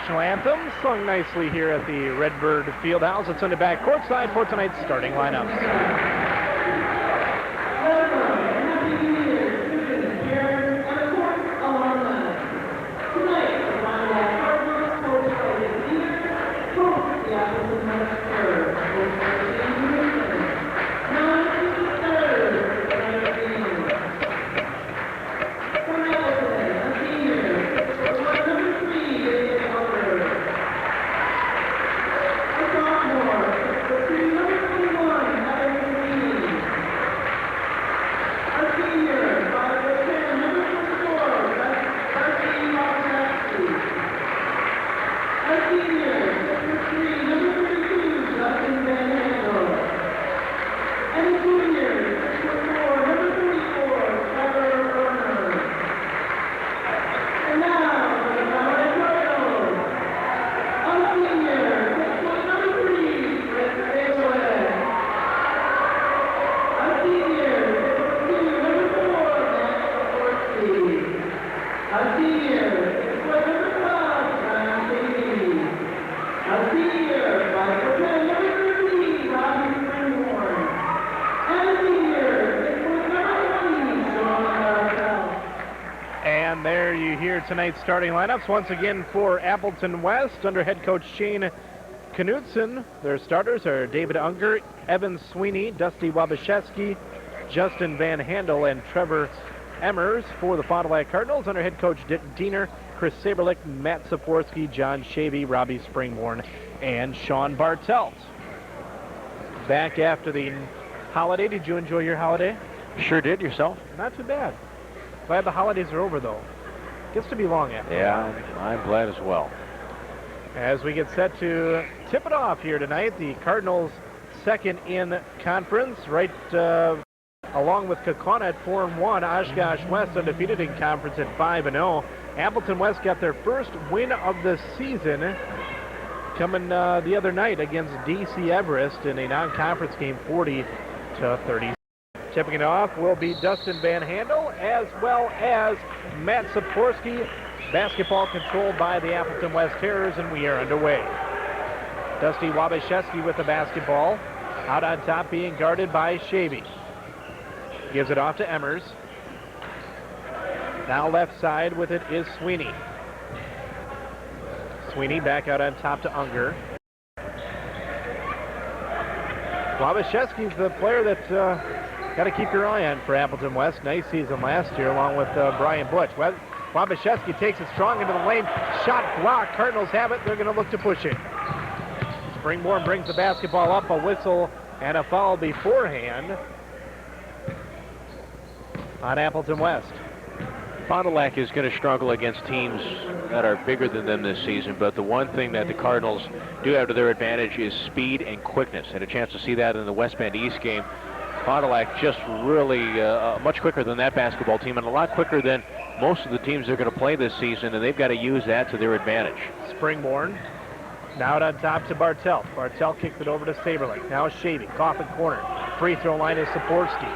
Anthem sung nicely here at the Redbird Fieldhouse. Let's send it back courtside for tonight's starting lineups. Tonight's starting lineups once again for Appleton West under head coach Shane Knutson. Their starters are David Unger, Evan Sweeney, Dusty Wabashewski, Justin Van Handel, and Trevor Emmers. For the Fond du Lac Cardinals under head coach Dick Diener, Chris Saberlich, Matt Saporsky, John Shavy, Robbie Springborn, and Sean Bartelt. Back after the holiday. Did you enjoy your holiday? Sure did. Yourself? Not too bad. Glad the holidays are over though. Gets to be long after. Yeah, I'm glad as well. As we get set to tip it off here tonight, the Cardinals second in conference, right along with Kaukauna at 4-1. Oshkosh West undefeated in conference at 5-0. Appleton West got their first win of the season coming the other night against DC Everest in a non-conference game, 40-30. Tipping it off will be Dustin Van Handel as well as Matt Saporsky. Basketball controlled by the Appleton West Terrors, and we are underway. Dusty Wabashewski with the basketball. Out on top being guarded by Shavy. Gives it off to Emmers. Now left side with it is Sweeney. Sweeney back out on top to Unger. Wabashewski's the player that got to keep your eye on for Appleton West. Nice season last year along with Brian Butch. Wabashewski takes it strong into the lane. Shot blocked. Cardinals have it. They're going to look to push it. Springborn brings the basketball up. A whistle and a foul beforehand on Appleton West. Fond du Lac is going to struggle against teams that are bigger than them this season, but the one thing that the Cardinals do have to their advantage is speed and quickness. Had a chance to see that in the West Bend East game. Fond du Lac just really much quicker than that basketball team and a lot quicker than most of the teams they're going to play this season, and they've got to use that to their advantage. Springborn now out on top to Bartelt. Bartelt kicks it over to Saberlich. Now Shavy, Coffin corner. Free throw line is Saporsky.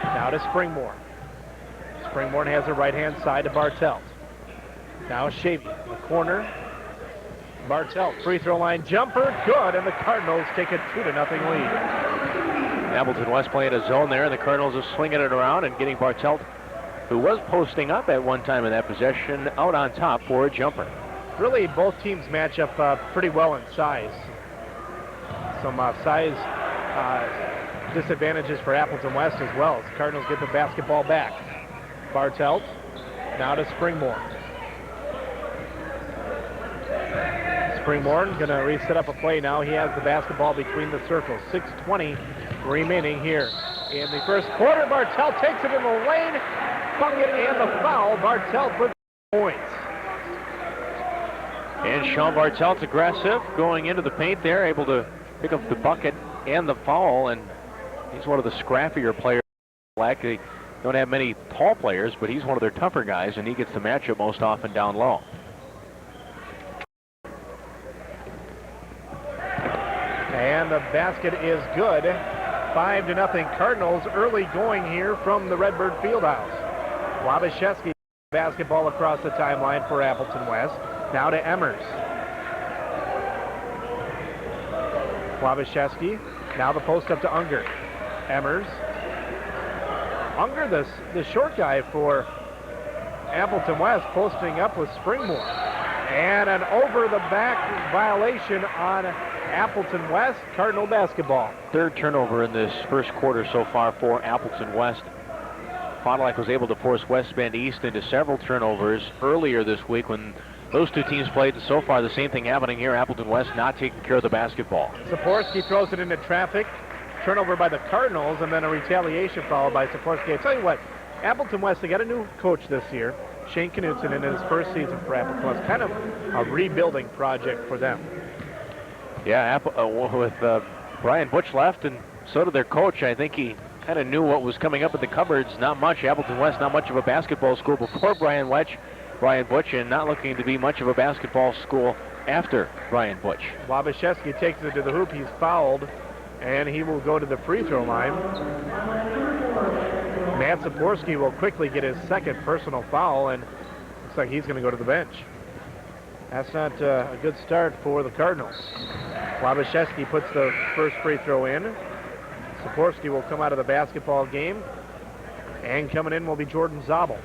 Now to Springborn. Springborn has the right-hand side to Bartelt. Now Shavy, the corner. Bartelt, free throw line jumper, good, and the Cardinals take a 2-0 lead. Appleton West playing a zone there, and the Cardinals are swinging it around and getting Bartelt, who was posting up at one time in that possession, out on top for a jumper. Really, both teams match up pretty well in size. Some size disadvantages for Appleton West as well. As the Cardinals get the basketball back. Bartelt, now to Springborn. Springborn going to reset up a play now. He has the basketball between the circles. 6:20 remaining here in the first quarter. Bartelt takes it in the lane. Bucket and the foul. Bartelt with points. And Sean Bartelt's aggressive, going into the paint there, able to pick up the bucket and the foul, and he's one of the scrappier players. They don't have many tall players, but he's one of their tougher guys, and he gets the matchup most often down low. And the basket is good. 5-0 Cardinals, early going here from the Redbird Fieldhouse. Wabashewski basketball across the timeline for Appleton West. Now to Emmers. Wabashewski, now the post up to Unger. Emmers. Unger, the short guy for Appleton West, posting up with Springmore. And an over-the-back violation on Appleton West. Cardinal basketball. Third turnover in this first quarter so far for Appleton West. Fond du Lac was able to force West Bend East into several turnovers earlier this week when those two teams played. So far, the same thing happening here. Appleton West not taking care of the basketball. Saporski throws it into traffic. Turnover by the Cardinals, and then a retaliation followed by Saporski. I tell you what, Appleton West, they got a new coach this year, Shane Knutson, in his first season for Appleton West. Kind of a rebuilding project for them. Yeah, with Brian Butch left, and so did their coach. I think he kind of knew what was coming up in the cupboards. Not much. Appleton West, not much of a basketball school before Brian Butch, and not looking to be much of a basketball school after Brian Butch. Wabashewski takes it to the hoop. He's fouled, and he will go to the free throw line. Matt Saporski will quickly get his second personal foul, and looks like he's going to go to the bench. That's not a good start for the Cardinals. Wabashewski puts the first free throw in. Saporski will come out of the basketball game, and coming in will be Jordan Zabel.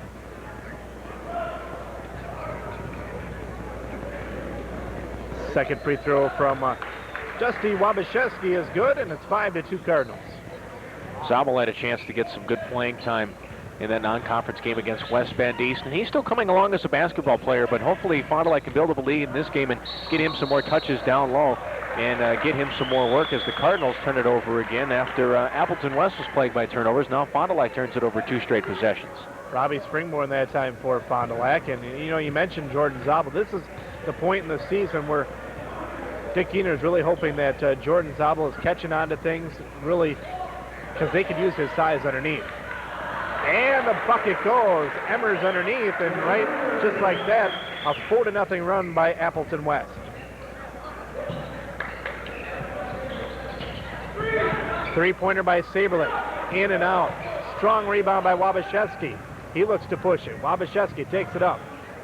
Second free throw from Dusty Wabashewski is good, and it's 5-2 Cardinals. Zabel had a chance to get some good playing time in that non-conference game against West Bend East, and he's still coming along as a basketball player, but hopefully Fond du Lac can build up a lead in this game and get him some more touches down low and get him some more work as the Cardinals turn it over again after Appleton West was plagued by turnovers. Now Fond du Lac turns it over 2 straight possessions. Robbie Springborn that time for Fond du Lac, and you mentioned Jordan Zabel. This is the point in the season where Dick Giener is really hoping that Jordan Zabel is catching on to things, really, because they could use his size underneath. And the bucket goes. Emmers underneath, and right just like that, a 4-0 run by Appleton West. Three-pointer by Saberlich. In and out. Strong rebound by Wabashewski. He looks to push it. Wabashewski takes it up.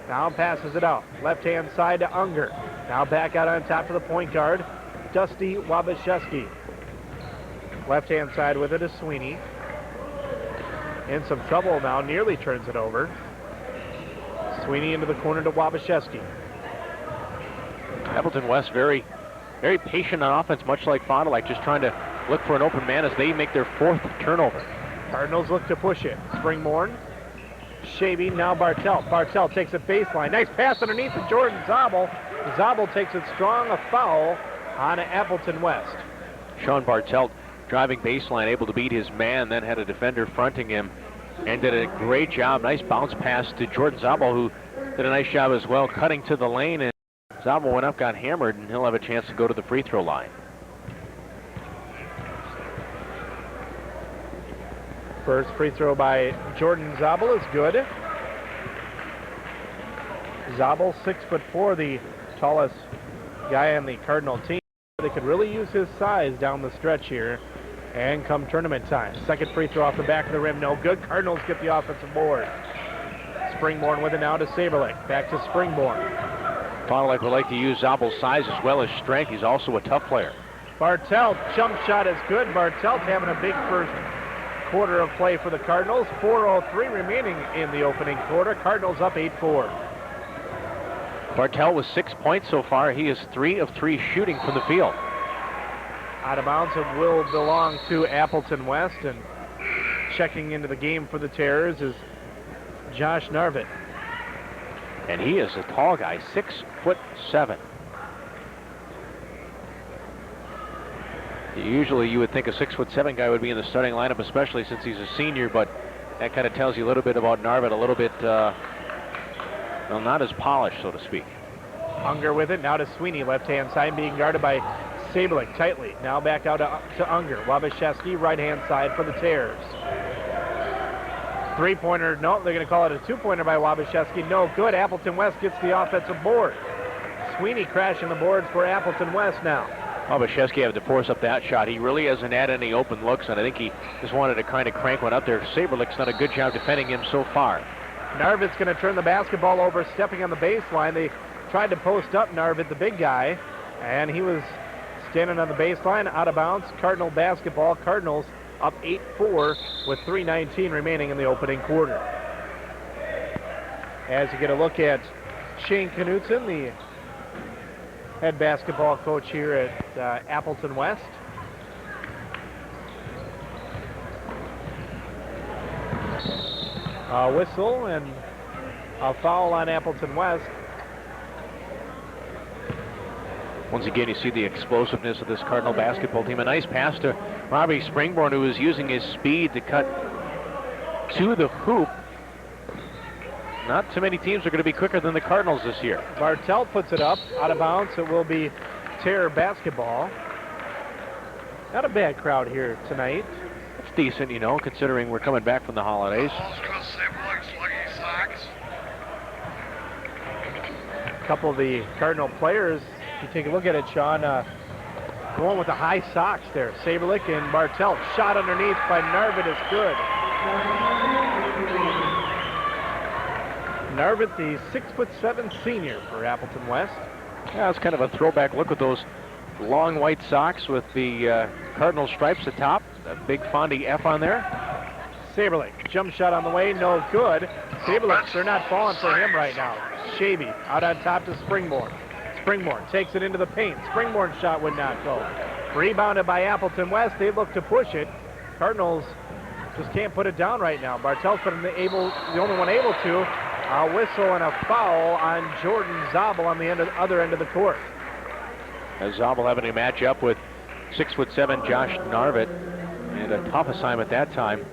Now passes it out. Left-hand side to Unger. Now back out on top to the point guard, Dusty Wabashewski. Left-hand side with it is Sweeney. In some trouble now, nearly turns it over. Sweeney into the corner to Wabashewski. Appleton West very, very patient on offense, much like Fond du Lac, just trying to look for an open man as they make their 4th turnover. Cardinals look to push it. Springborn. Shavy, now Bartelt. Bartelt takes a baseline. Nice pass underneath to Jordan Zabel. Zabel takes it strong, a foul on Appleton West. Sean Bartelt driving baseline, able to beat his man, then had a defender fronting him and did a great job. Nice bounce pass to Jordan Zabel, who did a nice job as well, cutting to the lane, and Zabel went up, got hammered, and he'll have a chance to go to the free throw line. First free throw by Jordan Zabel is good. Zabel, 6'4", the tallest guy on the Cardinal team. They could really use his size down the stretch here and come tournament time. Second free throw off the back of the rim, no good. Cardinals get the offensive board. Springborn with it now to Saberlich. Back to Springborn. Fond du Lac would like to use Zabel's size as well as strength. He's also a tough player. Bartelt, jump shot is good. Bartelt having a big first quarter of play for the Cardinals. 4:03 remaining in the opening quarter. Cardinals up 8-4. Bartelt with 6 points so far. He is 3 of 3 shooting from the field. Out of bounds, it will belong to Appleton West, and checking into the game for the Terrors is Josh Narvit. And he is a tall guy, 6'7". Usually you would think a 6'7" guy would be in the starting lineup, especially since he's a senior, but that kind of tells you a little bit about Narvit, a little bit, well, not as polished, so to speak. Unger with it, now to Sweeney, left-hand side, being guarded by Sablik tightly. Now back out to Unger. Wabashewski, right-hand side for the Terrors. Three-pointer, no, they're going to call it a two-pointer by Wabashewski. No good. Appleton West gets the offensive board. Sweeney crashing the boards for Appleton West now. Wabashewski having to force up that shot. He really hasn't had any open looks, and I think he just wanted to kind of crank one up there. Saberlick's done a good job defending him so far. Narvit's going to turn the basketball over, stepping on the baseline. They tried to post up Narvit, the big guy, and he was standing on the baseline, out of bounds. Cardinal basketball. Cardinals up 8-4 with 3:19 remaining in the opening quarter. As you get a look at Shane Knutson, the head basketball coach here at Appleton West. A whistle and a foul on Appleton West. Once again, you see the explosiveness of this Cardinal basketball team. A nice pass to Robbie Springborn, who is using his speed to cut to the hoop. Not too many teams are going to be quicker than the Cardinals this year. Bartelt puts it up, out of bounds. It will be Terror basketball. Not a bad crowd here tonight. It's decent, you know, considering we're coming back from the holidays. A couple of the Cardinal players, if you take a look at it, Sean, going with the high socks there. Saberlick and Bartelt. Shot underneath by Narvit is good. Narvit, the 6'7" senior for Appleton West. Yeah, it's kind of a throwback look with those long white socks with the Cardinal stripes atop. A big Fondy F on there. Saberlick, jump shot on the way, no good. Saberlick, they're not falling for him right now. Shavy out on top to Springborn. Springborn takes it into the paint. Springborn's shot would not go. Rebounded by Appleton West. They look to push it. Cardinals just can't put it down right now. Bartel's been the only one able to. A whistle and a foul on Jordan Zabel on the other end of the court. As Zabel having a match up with 6'7" Josh Narvit, and a tough assignment that time.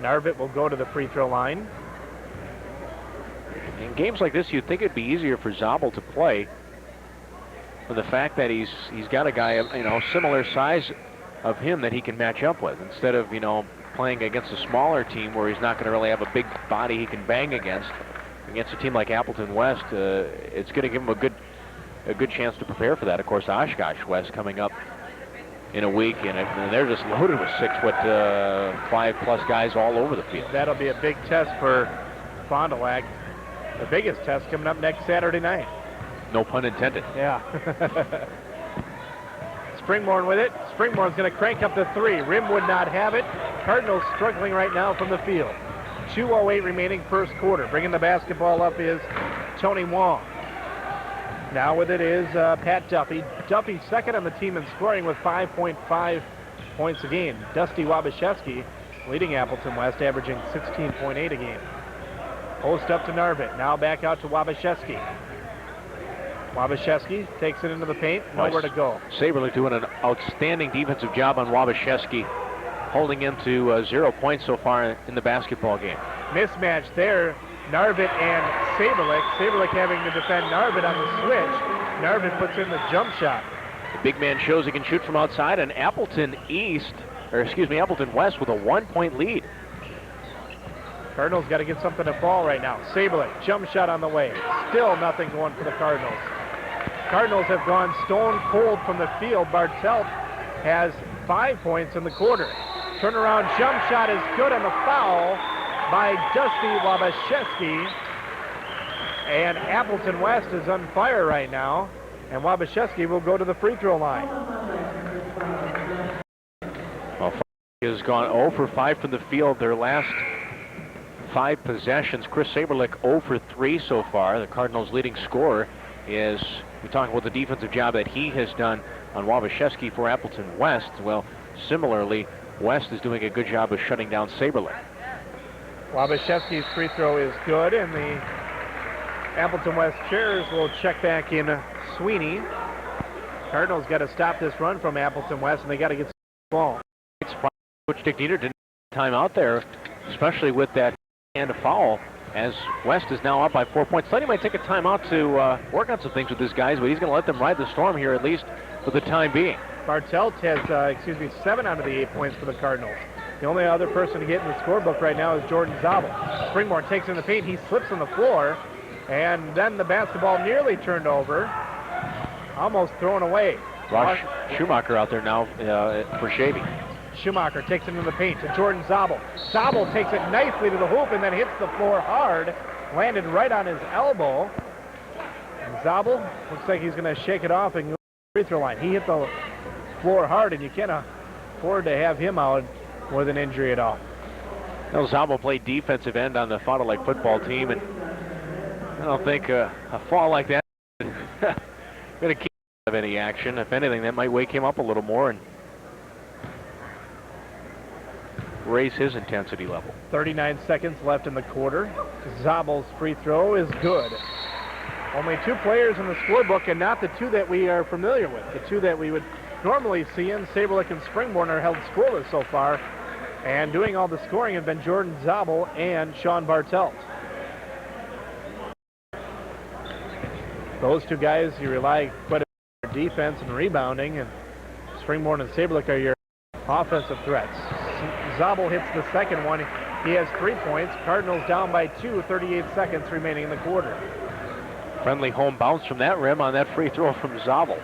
Narvit will go to the free throw line. In games like this, you'd think it'd be easier for Zabel to play, for the fact that he's got a guy, you know, similar size of him that he can match up with, instead of, you know, playing against a smaller team where he's not going to really have a big body he can bang against. Against a team like Appleton West, it's going to give him a good chance to prepare for that. Of course, Oshkosh West coming up in a week, and they're just loaded with 6'5" guys all over the field. That'll be a big test for Fond du Lac. The biggest test coming up next Saturday night. No pun intended. Yeah. Springborn with it. Springborn's going to crank up the three. Rim would not have it. Cardinals struggling right now from the field. 2:08 remaining first quarter. Bringing the basketball up is Tony Wong. Now with it is Pat Duffy. Duffy second on the team in scoring with 5.5 points a game. Dusty Wabashewski leading Appleton West, averaging 16.8 a game. Post up to Narvit. Now back out to Wabashewski. Wabashewski takes it into the paint. Nowhere to go. Saberlick doing an outstanding defensive job on Wabashewski, holding him to 0 points so far in the basketball game. Mismatch there. Narvit and Saberlick. Saberlick having to defend Narvit on the switch. Narvit puts in the jump shot. The big man shows he can shoot from outside, and Appleton West with a 1-point lead. Cardinals got to get something to fall right now. Saberlick, jump shot on the way. Still nothing going for the Cardinals. Cardinals have gone stone cold from the field. Bartelt has 5 points in the quarter. Turnaround jump shot is good on the foul by Dusty Wabashewski. And Appleton West is on fire right now. And Wabashewski will go to the free throw line. Well, Fondy has gone 0 for 5 from the field their last 5 possessions. Chris Saberlich 0 for 3 so far. The Cardinals' leading scorer is, we talk about the defensive job that he has done on Wabashewski for Appleton West. Well, similarly, West is doing a good job of shutting down Saberlich. Wabashewski's free throw is good, and the Appleton West Chairs will check back in Sweeney. Cardinals got to stop this run from Appleton West, and they got to get the ball. Coach Dick Dieter didn't have time out there, especially with that and a foul, as West is now up by 4 points. Sletty might take a timeout to work on some things with his guys, but he's going to let them ride the storm here, at least for the time being. Bartelt has, 7 out of the 8 points for the Cardinals. The only other person to get in the scorebook right now is Jordan Zabel. Springborn takes in the paint. He slips on the floor, and then the basketball nearly turned over, almost thrown away. Ross Schumacher out there now for Shavy. Schumacher takes it into the paint to Jordan Zabel. Zabel takes it nicely to the hoop and then hits the floor hard. Landed right on his elbow. And Zabel looks like he's going to shake it off and go to the free throw line. He hit the floor hard, and you can't afford to have him out with an injury at all. Well, Zabel played defensive end on the Fond du Lac football team, and I don't think a fall like that is going to keep him out of any action. If anything, that might wake him up a little more and raise his intensity level. 39 seconds left in the quarter. Zabel's free throw is good. Only 2 players in the scorebook, and not the 2 that we are familiar with. The 2 that we would normally see in Saberlich and Springborn are held scoreless so far. And doing all the scoring have been Jordan Zabel and Sean Bartelt. Those 2 guys, you rely quite a bit on defense and rebounding, and Springborn and Saberlich are your offensive threats. Zabel hits the second one. He has 3 points. Cardinals down by 2, 38 seconds remaining in the quarter. Friendly home bounce from that rim on that free throw from Zabel.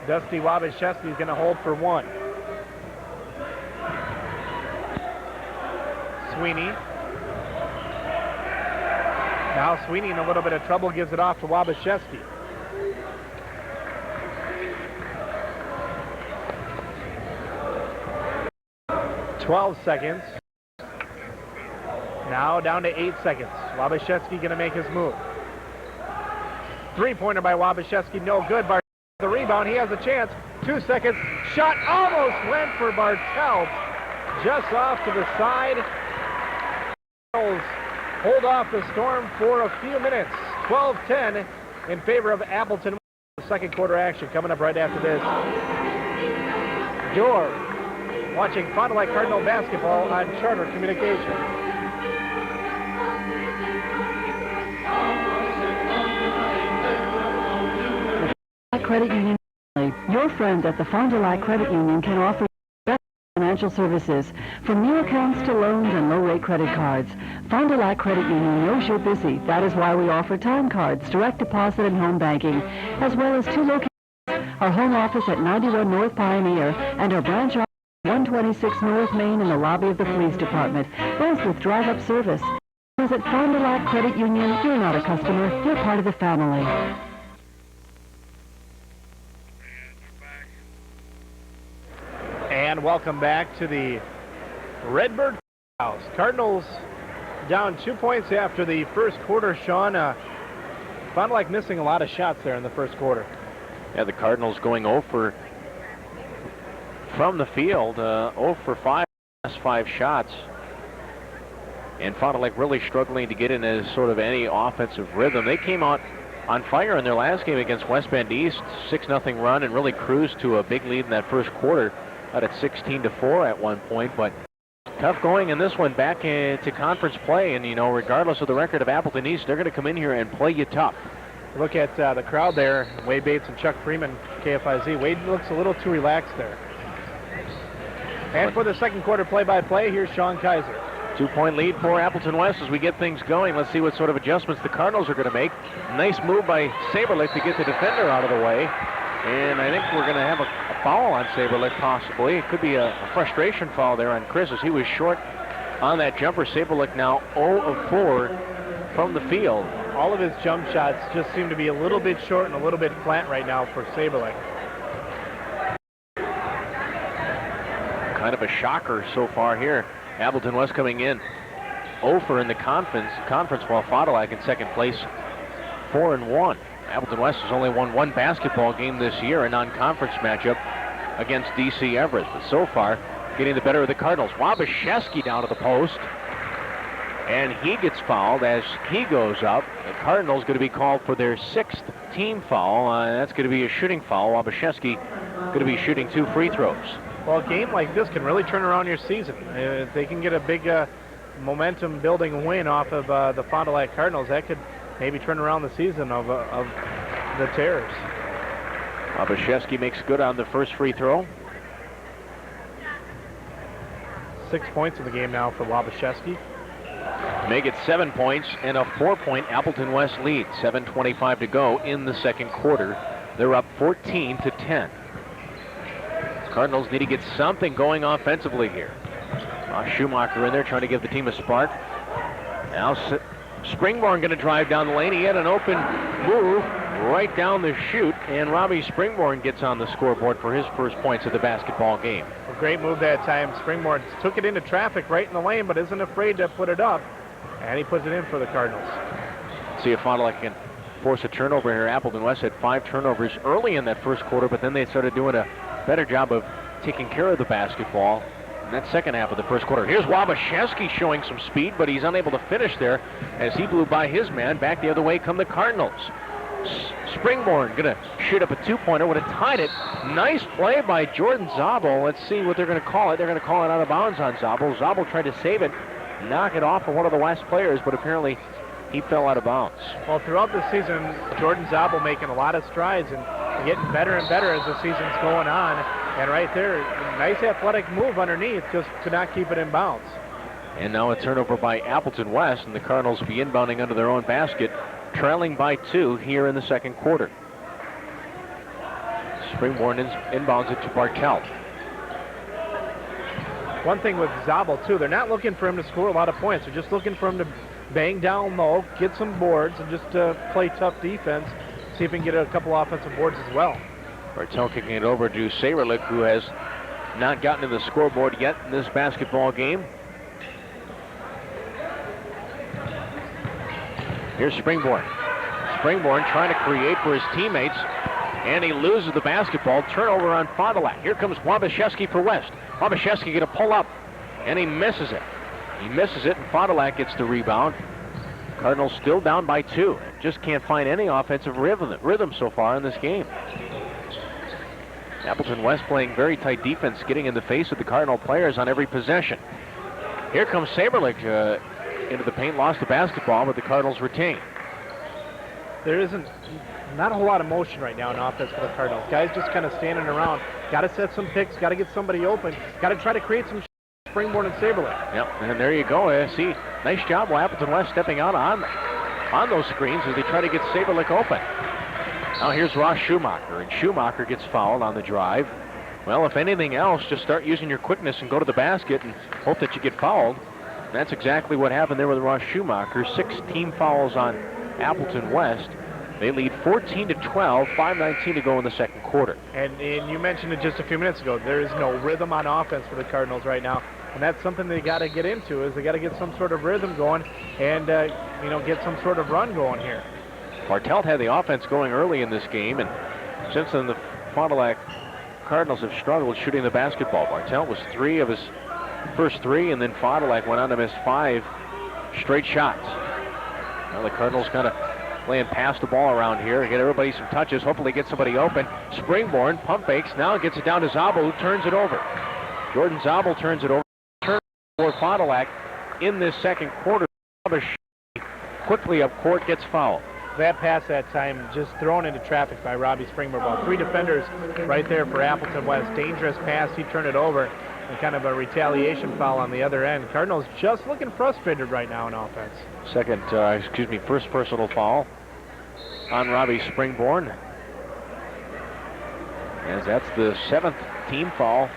Dusty Wabashewski is going to hold for 1. Sweeney. Now Sweeney in a little bit of trouble, gives it off to Wabashewski. "12 seconds. Now down to 8 seconds. Wabashewski going to make his move. 3-pointer by Wabashewski, no good. Bartelt the rebound, he has a chance. 2 seconds. Shot almost went for Bartelt. Just off to the side. Hold off the Storm for a few minutes. 12-10 in favor of Appleton. Second quarter action coming up right after this. You're watching Fond du Lac Cardinal basketball on Charter Communications. Credit Union. Your friends at the Fond du Lac Credit Union can offer best financial services, from new accounts to loans and low-rate credit cards. Fond du Lac Credit Union knows you're busy. That is why we offer time cards, direct deposit, and home banking, as well as 2 locations. Our home office at 91 North Pioneer and our branch office at 126 North Main in the lobby of the police department, both with drive-up service. Visit Fond du Lac Credit Union. You're not a customer, you're part of the family. And welcome back to the Redbird House. Cardinals down 2 points after the first quarter. Sean, Fond du Lac missing a lot of shots there in the first quarter. Yeah, the Cardinals going 0 for from the field, 0 for 5 last 5 shots. And Fond du Lac really struggling to get into sort of any offensive rhythm. They came out on fire in their last game against West Bend East, 6-0 run, and really cruised to a big lead in that first quarter, out at 16-4 at one point. But tough going in this one, back into conference play, and regardless of the record of Appleton East, they're going to come in here and play you tough. Look at the crowd there. Wade Bates and Chuck Freeman, KFIZ. Wade looks a little too relaxed there. And for the second quarter play-by-play, here's Sean Kaiser. 2-point lead for Appleton West as we get things going. Let's see what sort of adjustments the Cardinals are going to make. Nice move by Saberlich to get the defender out of the way. And I think we're going to have a foul on Saberlich, possibly. It could be a frustration foul there on Chris as he was short on that jumper. Saberlich now 0 of 4 from the field. All of his jump shots just seem to be a little bit short and a little bit flat right now for Saberlick. Kind of a shocker so far here. Appleton West coming in 0 in the conference while Fond du Lac in second place 4-1. Appleton West has only won one basketball game this year, a non-conference matchup against DC Everett. But so far, getting the better of the Cardinals. Wabashewski down to the post. And he gets fouled as he goes up. The Cardinals going to be called for their 6th team foul. That's going to be a shooting foul. Wabashewski going to be shooting 2 free throws. Well, a game like this can really turn around your season. If they can get a big momentum-building win off of the Fond du Lac Cardinals, that could maybe turn around the season of the Terrors. Wabashewski makes good on the first free throw. 6 points in the game now for Wabashewski. Make it 7 points and a 4-point Appleton West lead. 7:25 to go in the second quarter. They're up 14-10. Cardinals need to get something going offensively here. Schumacher in there trying to give the team a spark. Now Springborn going to drive down the lane. He had an open move right down the chute, and Robbie Springborn gets on the scoreboard for his first points of the basketball game. A great move that time. Springborn took it into traffic right in the lane, but isn't afraid to put it up, and he puts it in for the Cardinals. See if Fond du Lac can force a turnover here. Appleton West had 5 turnovers early in that first quarter, but then they started doing a better job of taking care of the basketball in that second half of the first quarter. Here's Wabashewski showing some speed, but he's unable to finish there as he blew by his man. Back the other way come the Cardinals. Springborn going to shoot up a 2-pointer, would have tied it. Nice play by Jordan Zabel. Let's see what they're going to call it. They're going to call it out of bounds on Zabel. Zabel tried to save it, knock it off of one of the West players, but apparently he fell out of bounds. Well, throughout the season, Jordan Zabel making a lot of strides and getting better and better as the season's going on. And right there, nice athletic move underneath, just could not keep it in bounds. And now a turnover by Appleton West, and the Cardinals will be inbounding under their own basket, trailing by 2 here in the second quarter. Springborn inbounds it to Bartelt. One thing with Zabel, too, they're not looking for him to score a lot of points. They're just looking for him to bang down low, get some boards, and just play tough defense, see if he can get a couple offensive boards as well. Bartelt kicking it over to Saberlick, who has not gotten to the scoreboard yet in this basketball game. Here's Springborn. Springborn trying to create for his teammates, and he loses the basketball. Turnover on Fond du Lac. Here comes Wabashewski for West. Wabashewski going to pull up, and he misses it. He misses it, and Fond du Lac gets the rebound. Cardinals still down by 2. Just can't find any offensive rhythm so far in this game. Appleton West playing very tight defense, getting in the face of the Cardinal players on every possession. Here comes Saberlick into the paint, lost the basketball, but the Cardinals retain. There isn't not a whole lot of motion right now in offense for the Cardinals. Guys just kind of standing around. Got to set some picks, got to get somebody open, got to try to create some Springborn and Saberlick. Yep, and there you go. See, nice job by Appleton West stepping out on those screens as they try to get Saberlick open. Now here's Ross Schumacher, and Schumacher gets fouled on the drive. Well, if anything else, just start using your quickness and go to the basket and hope that you get fouled. And that's exactly what happened there with Ross Schumacher. 6 team fouls on Appleton West. They lead 14-12, 5:19 to go in the second quarter. And you mentioned it just a few minutes ago. There is no rhythm on offense for the Cardinals right now. And that's something they got to get into, is they got to get some sort of rhythm going and, get some sort of run going here. Bartelt had the offense going early in this game, and since then the Fond du Lac Cardinals have struggled shooting the basketball. Bartelt was 3 of his first 3, and then Fond du Lac went on to miss 5 straight shots. Now the Cardinals kind of playing pass the ball around here, get everybody some touches, hopefully get somebody open. Springborn pump fakes, now gets it down to Zabel, who turns it over. Jordan Zabel turns it over. Turn for Fond du Lac in this second quarter. Quickly up court, gets fouled. That pass that time just thrown into traffic by Robbie Springborn. 3 defenders right there for Appleton West. Dangerous pass, he turned it over, and kind of a retaliation foul on the other end. Cardinals just looking frustrated right now in offense. First personal foul on Robbie Springborn. As that's the 7th team foul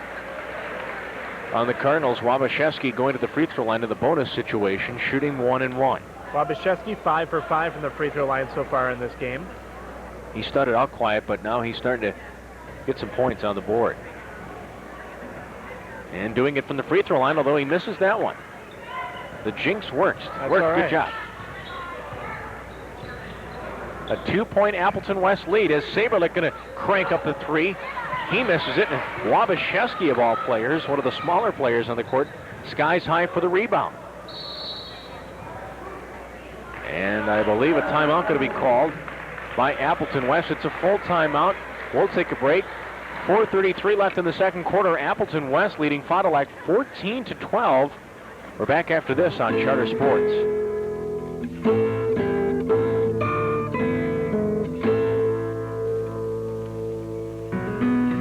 on the Cardinals. Wabashewski going to the free throw line in the bonus situation, shooting 1 and 1. Wabashewski 5 for 5 from the free throw line so far in this game. He started out quiet, but now he's starting to get some points on the board. And doing it from the free throw line, although he misses that one. The jinx works. Good job. A 2-point Appleton West lead as Saberlick going to crank up the three. He misses it, and Wabashewski, of all players, one of the smaller players on the court, skies high for the rebound. And I believe a timeout going to be called by Appleton West. It's a full timeout. We'll take a break. 4:33 left in the second quarter. Appleton West leading Fond du Lac 14-12. We're back after this on Charter Sports.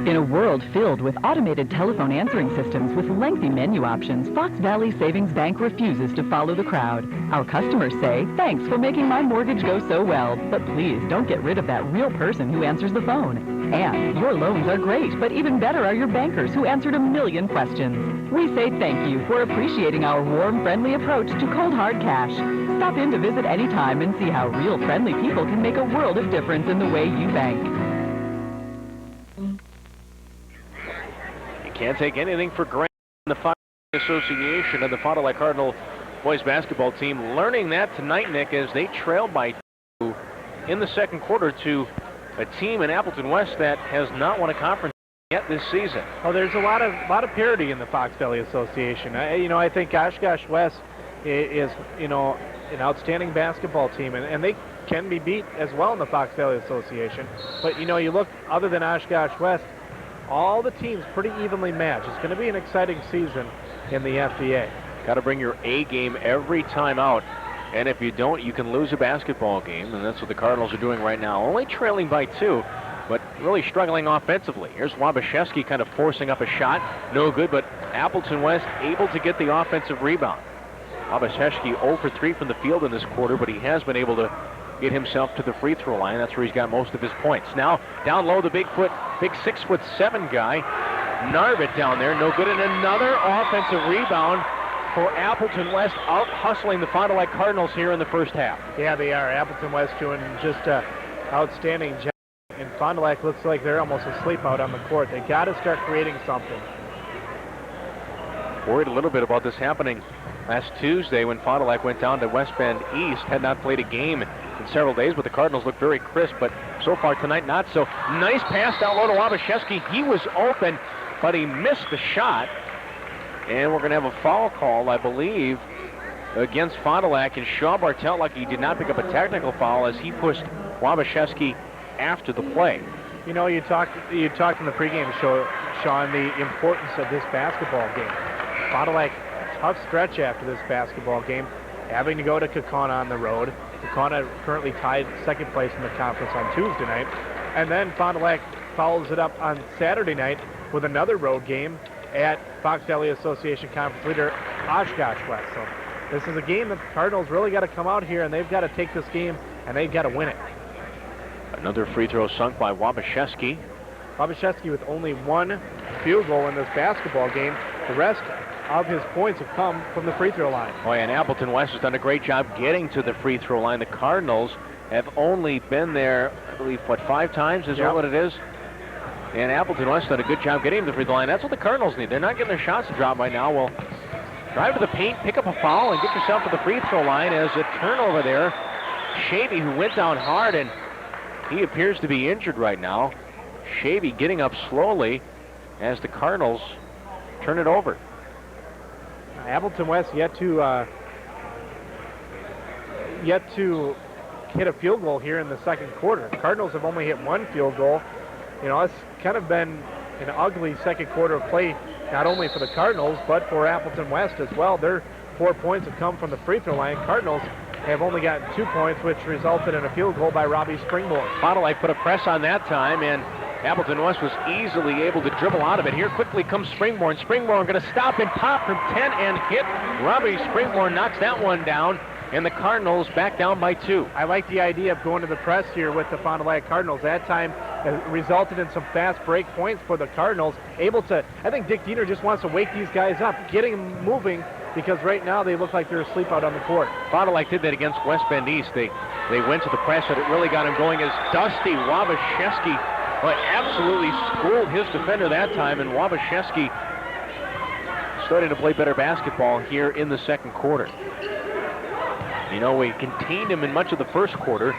In a world filled with automated telephone answering systems with lengthy menu options, Fox Valley Savings Bank refuses to follow the crowd. Our customers say, "Thanks for making my mortgage go so well, but please don't get rid of that real person who answers the phone." And your loans are great, but even better are your bankers who answered a million questions. We say thank you for appreciating our warm, friendly approach to cold, hard cash. Stop in to visit anytime and see how real, friendly people can make a world of difference in the way you bank. Can't take anything for granted in the Fond du Lac Association and the Fond du Lac Cardinal boys basketball team. Learning that tonight, Nick, as they trailed by 2 in the second quarter to a team in Appleton West that has not won a conference yet this season. Oh, there's a lot of parity in the Fox Valley Association. I think Oshkosh West is an outstanding basketball team, and they can be beat as well in the Fox Valley Association. But you look other than Oshkosh West, all the teams pretty evenly matched. It's going to be an exciting season in the FVA. Got to bring your A game every time out, and if you don't, you can lose a basketball game, and that's what the Cardinals are doing right now. Only trailing by 2, but really struggling offensively. Here's Wabashewski kind of forcing up a shot. No good, but Appleton West able to get the offensive rebound. Wabashewski 0 for 3 from the field in this quarter, but he has been able to get himself to the free throw line. That's where he's got most of his points. Now, down low, the big 6'7" guy. Narvit down there, no good. And another offensive rebound for Appleton West, out hustling the Fond du Lac Cardinals here in the first half. Yeah, they are. Appleton West doing just an outstanding job. And Fond du Lac looks like they're almost asleep out on the court. They got to start creating something. Worried a little bit about this happening last Tuesday when Fond du Lac went down to West Bend East. Had not played a game in several days, but the Cardinals look very crisp. But so far tonight, not so. Nice pass down low to Wabashewski. He was open, but he missed the shot. And we're going to have a foul call, I believe, against Fond du Lac. And Shaw Bartell, like he did not pick up a technical foul as he pushed Wabashewski after the play. You talked in the pregame show, Sean, the importance of this basketball game. Fond du Lac, tough stretch after this basketball game, having to go to Kaukauna on the road. Kaukauna currently tied second place in the conference on Tuesday night. And then Fond du Lac follows it up on Saturday night with another road game at Fox Valley Association Conference leader Oshkosh West. So this is a game that the Cardinals really got to come out here, and they've got to take this game, and they've got to win it. Another free throw sunk by Wabashewski. Wabashewski with only one field goal in this basketball game. The rest of his points have come from the free throw line. Oh, and Appleton West has done a great job getting to the free throw line. The Cardinals have only been there, I believe, 5 times? Is that what it is? And Appleton West done a good job getting to the free throw line. That's what the Cardinals need. They're not getting their shots to drop right now. Well, drive to the paint, pick up a foul, and get yourself to the free throw line as a turnover there. Shavy, who went down hard, and he appears to be injured right now. Shavy getting up slowly as the Cardinals turn it over. Appleton West yet to hit a field goal here in the second quarter. Cardinals have only hit one field goal. It's kind of been an ugly second quarter of play, not only for the Cardinals, but for Appleton West as well. Their 4 points have come from the free throw line. Cardinals have only gotten 2 points, which resulted in a field goal by Robbie Springborn. Fond du Lac put a press on that time, and Appleton West was easily able to dribble out of it. Here quickly comes Springborn. Springborn going to stop and pop from 10 and hit. Robbie Springborn knocks that one down, and the Cardinals back down by 2. I like the idea of going to the press here with the Fond du Lac Cardinals. That time resulted in some fast break points for the Cardinals. I think Dick Diener just wants to wake these guys up, getting them moving because right now they look like they're asleep out on the court. Fond du Lac did that against West Bend East. They went to the press, and it really got him going as Dusty Wabashewski absolutely schooled his defender that time, and Wabashewski starting to play better basketball here in the second quarter. You know, we contained him in much of the first quarter,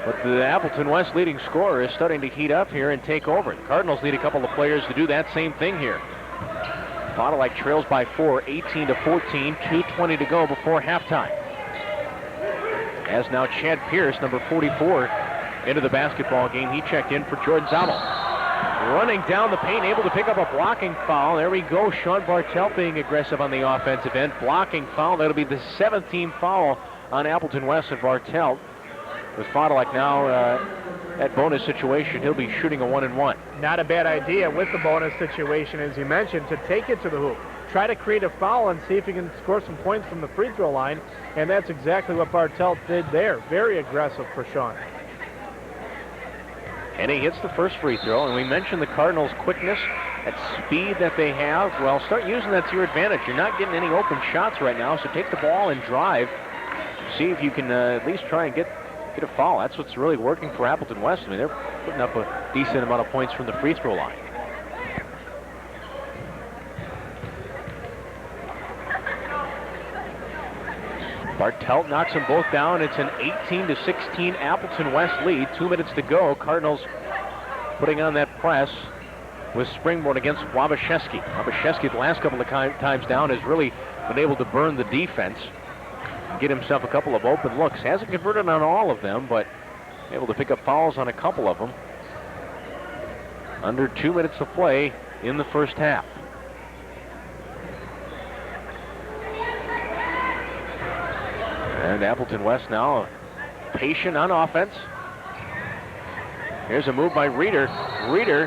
but the Appleton West leading scorer is starting to heat up here and take over. The Cardinals need a couple of players to do that same thing here. Fond du Lac trails by 4, 18-14, 2:20 to go before halftime. As now Chad Pierce, number 44, into the basketball game. He checked in for Jordan Zammel. Running down the paint, able to pick up a blocking foul. There we go, Sean Bartelt being aggressive on the offensive end. Blocking foul, that'll be the 7th team foul on Appleton West and Bartelt. With Fond du Lac now at bonus situation, he'll be shooting a 1-and-1. Not a bad idea with the bonus situation, as you mentioned, to take it to the hoop. Try to create a foul and see if he can score some points from the free throw line, and that's exactly what Bartelt did there. Very aggressive for Sean. And he hits the first free throw, and we mentioned the Cardinals' quickness, that speed that they have. Well, start using that to your advantage. You're not getting any open shots right now, so take the ball and drive. See if you can at least try and get a foul. That's what's really working for Appleton West. I mean, they're putting up a decent amount of points from the free throw line. Bartelt knocks them both down. It's an 18-16 Appleton West lead. 2 minutes to go. Cardinals putting on that press with Springborn against Wabashewski. Wabashewski, the last couple of times down, has really been able to burn the defense and get himself a couple of open looks. Hasn't converted on all of them, but able to pick up fouls on a couple of them. Under 2 minutes to play in the first half. And Appleton West now patient on offense. Here's a move by Reeder. Reeder,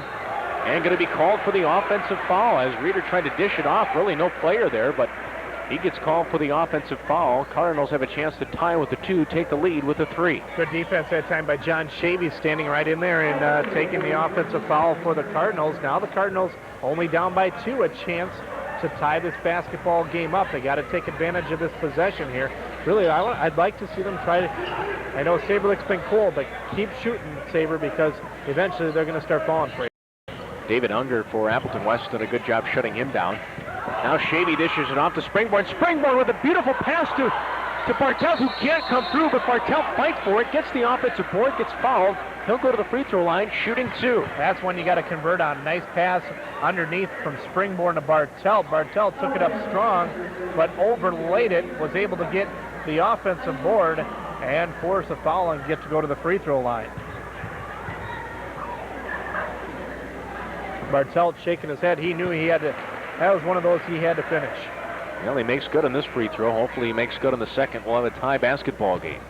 and going to be called for the offensive foul as Reeder tried to dish it off. Really no player there, but he gets called for the offensive foul. Cardinals have a chance to tie with the 2, take the lead with a 3. Good defense that time by John Shavy, standing right in there and taking the offensive foul for the Cardinals. Now the Cardinals only down by 2, a chance to tie this basketball game up. They got to take advantage of this possession here. Really, I'd like to see them try to. I know Saberlick's been cool, but keep shooting, Saber, because eventually they're going to start falling for you. David Unger for Appleton West did a good job shutting him down. Now Shavy dishes it off to Springborn. Springborn with a beautiful pass to Bartelt, who can't come through, but Bartelt fights for it, gets the offensive board, gets fouled. He'll go to the free throw line, shooting 2. That's one you got to convert on. Nice pass underneath from Springborn to Bartelt. Bartelt took it up strong, but overlaid it, was able to get the offensive board and force a foul and get to go to the free throw line. Bartelt shaking his head. He knew he had to. That was one of those he had to finish. Well, he makes good on this free throw. Hopefully he makes good on the second. We'll have a tie basketball game.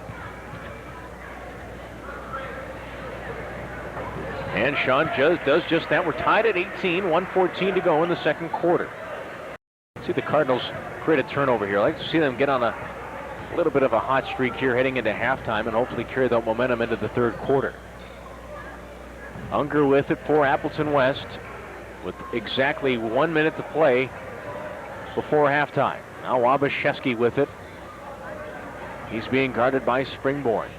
And Sean does just that. We're tied at 18, 1:14 to go in the second quarter. See the Cardinals create a turnover here. I'd like to see them get on a little bit of a hot streak here heading into halftime and hopefully carry that momentum into the third quarter. Unger with it for Appleton West with exactly 1 minute to play before halftime. Now Wabashewski with it. He's being guarded by Springborn.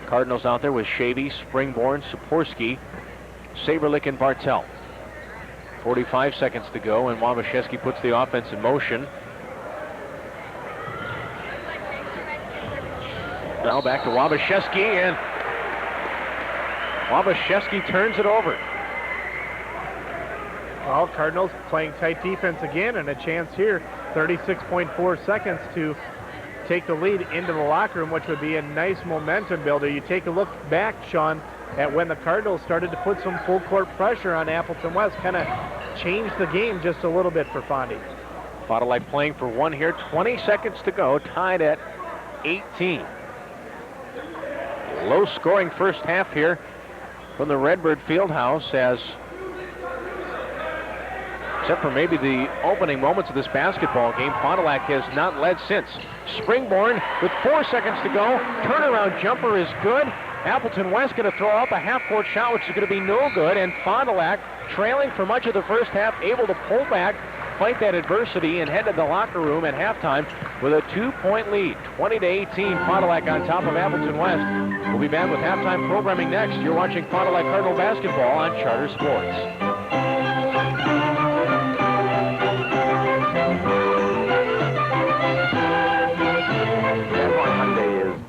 Cardinals out there with Shavy, Springborn, Saporsky, Saberlick, and Bartelt. 45 seconds to go, and Wabashewski puts the offense in motion. Now back to Wabashewski, and Wabashewski turns it over. Well, Cardinals playing tight defense again, and a chance here, 36.4 seconds to take the lead into the locker room, which would be a nice momentum builder. You take a look back, Sean, at when the Cardinals started to put some full court pressure on Appleton West, kind of changed the game just a little bit for Fondy. Fond du Lac playing for 1 here, 20 seconds to go, tied at 18. Low scoring first half here from the Redbird Fieldhouse, as except for maybe the opening moments of this basketball game, Fond du Lac has not led since. Springborn with 4 seconds to go. Turnaround jumper is good. Appleton West going to throw up a half-court shot, which is going to be no good. And Fond du Lac, trailing for much of the first half, able to pull back despite that adversity and head to the locker room at halftime with a 2-point lead, 20-18. Fond du Lac on top of Appleton West. We'll be back with halftime programming next. You're watching Fond du Lac Cardinal basketball on Charter Sports.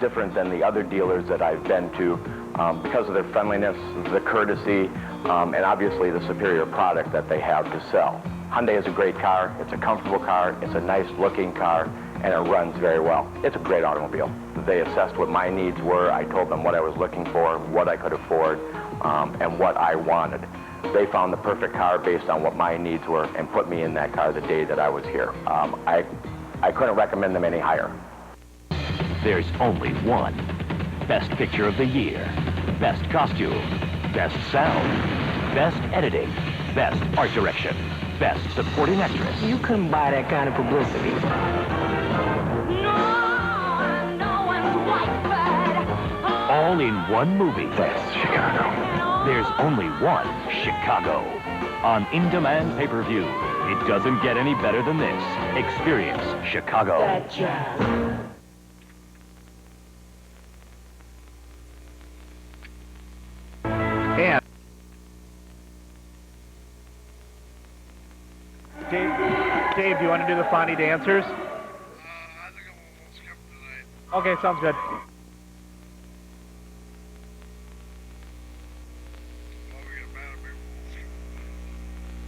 Different than the other dealers that I've been to because of their friendliness, the courtesy, and obviously the superior product that they have to sell. Hyundai is a great car. It's a comfortable car. It's a nice looking car, and it runs very well. It's a great automobile. They assessed what my needs were. I told them what I was looking for, what I could afford, and what I wanted. They found the perfect car based on what my needs were and put me in that car the day that I was here. I couldn't recommend them any higher. There's only one. Best Picture of the Year. Best Costume. Best Sound. Best Editing. Best Art Direction. Best Supporting Actress. You couldn't buy that kind of publicity. All in one movie. That's Chicago. There's only one Chicago. On in-demand pay-per-view. It doesn't get any better than this. Experience Chicago. That jazz. And Dave, do you want to do the Fondy dancers? I think we'll skip tonight. Okay, sounds good. Well, we get mad at me. We'll skip.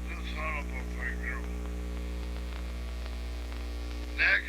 This honorable thing, you know. Nick?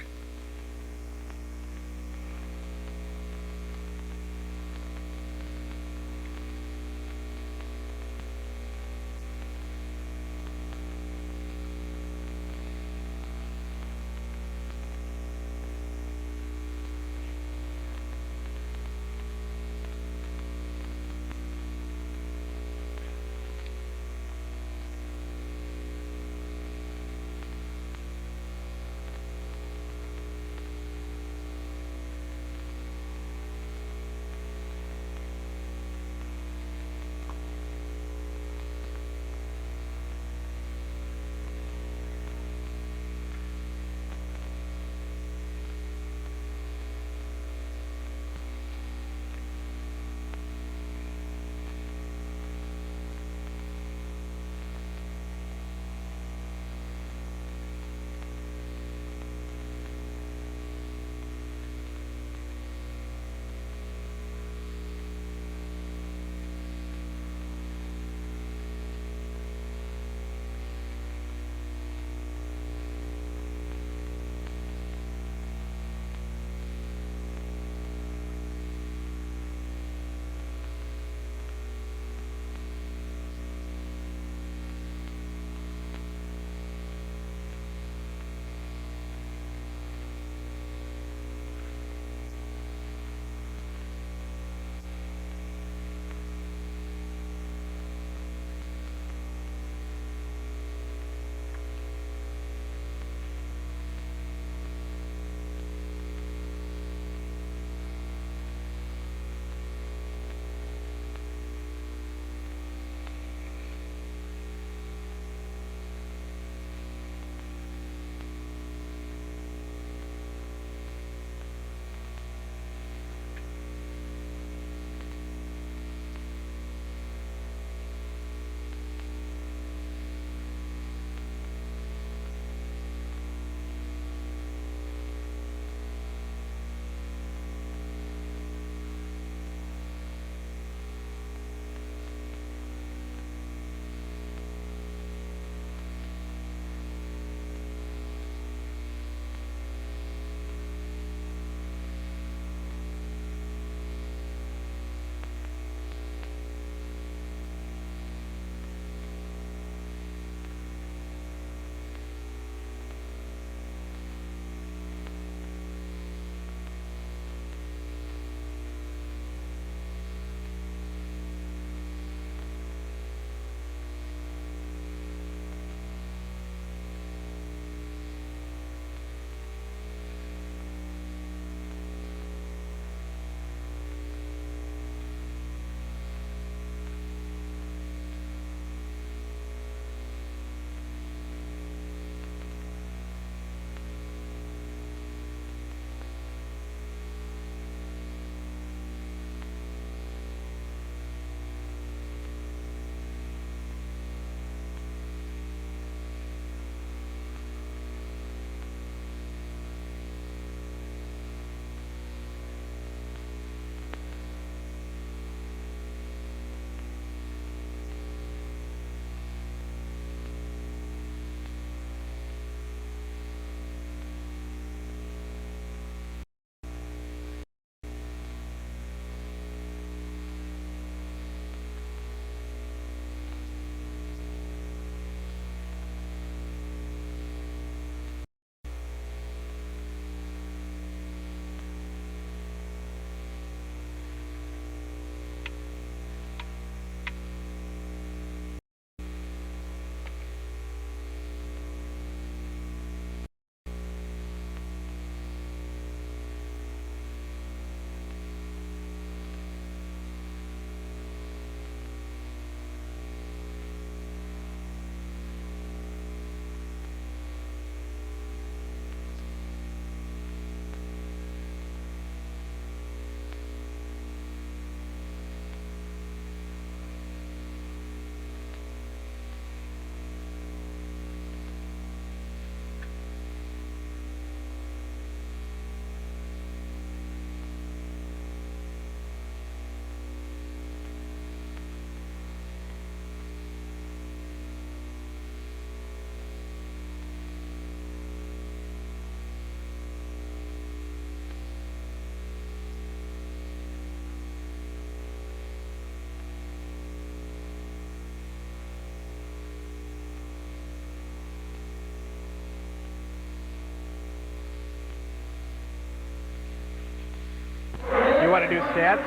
want to do stats?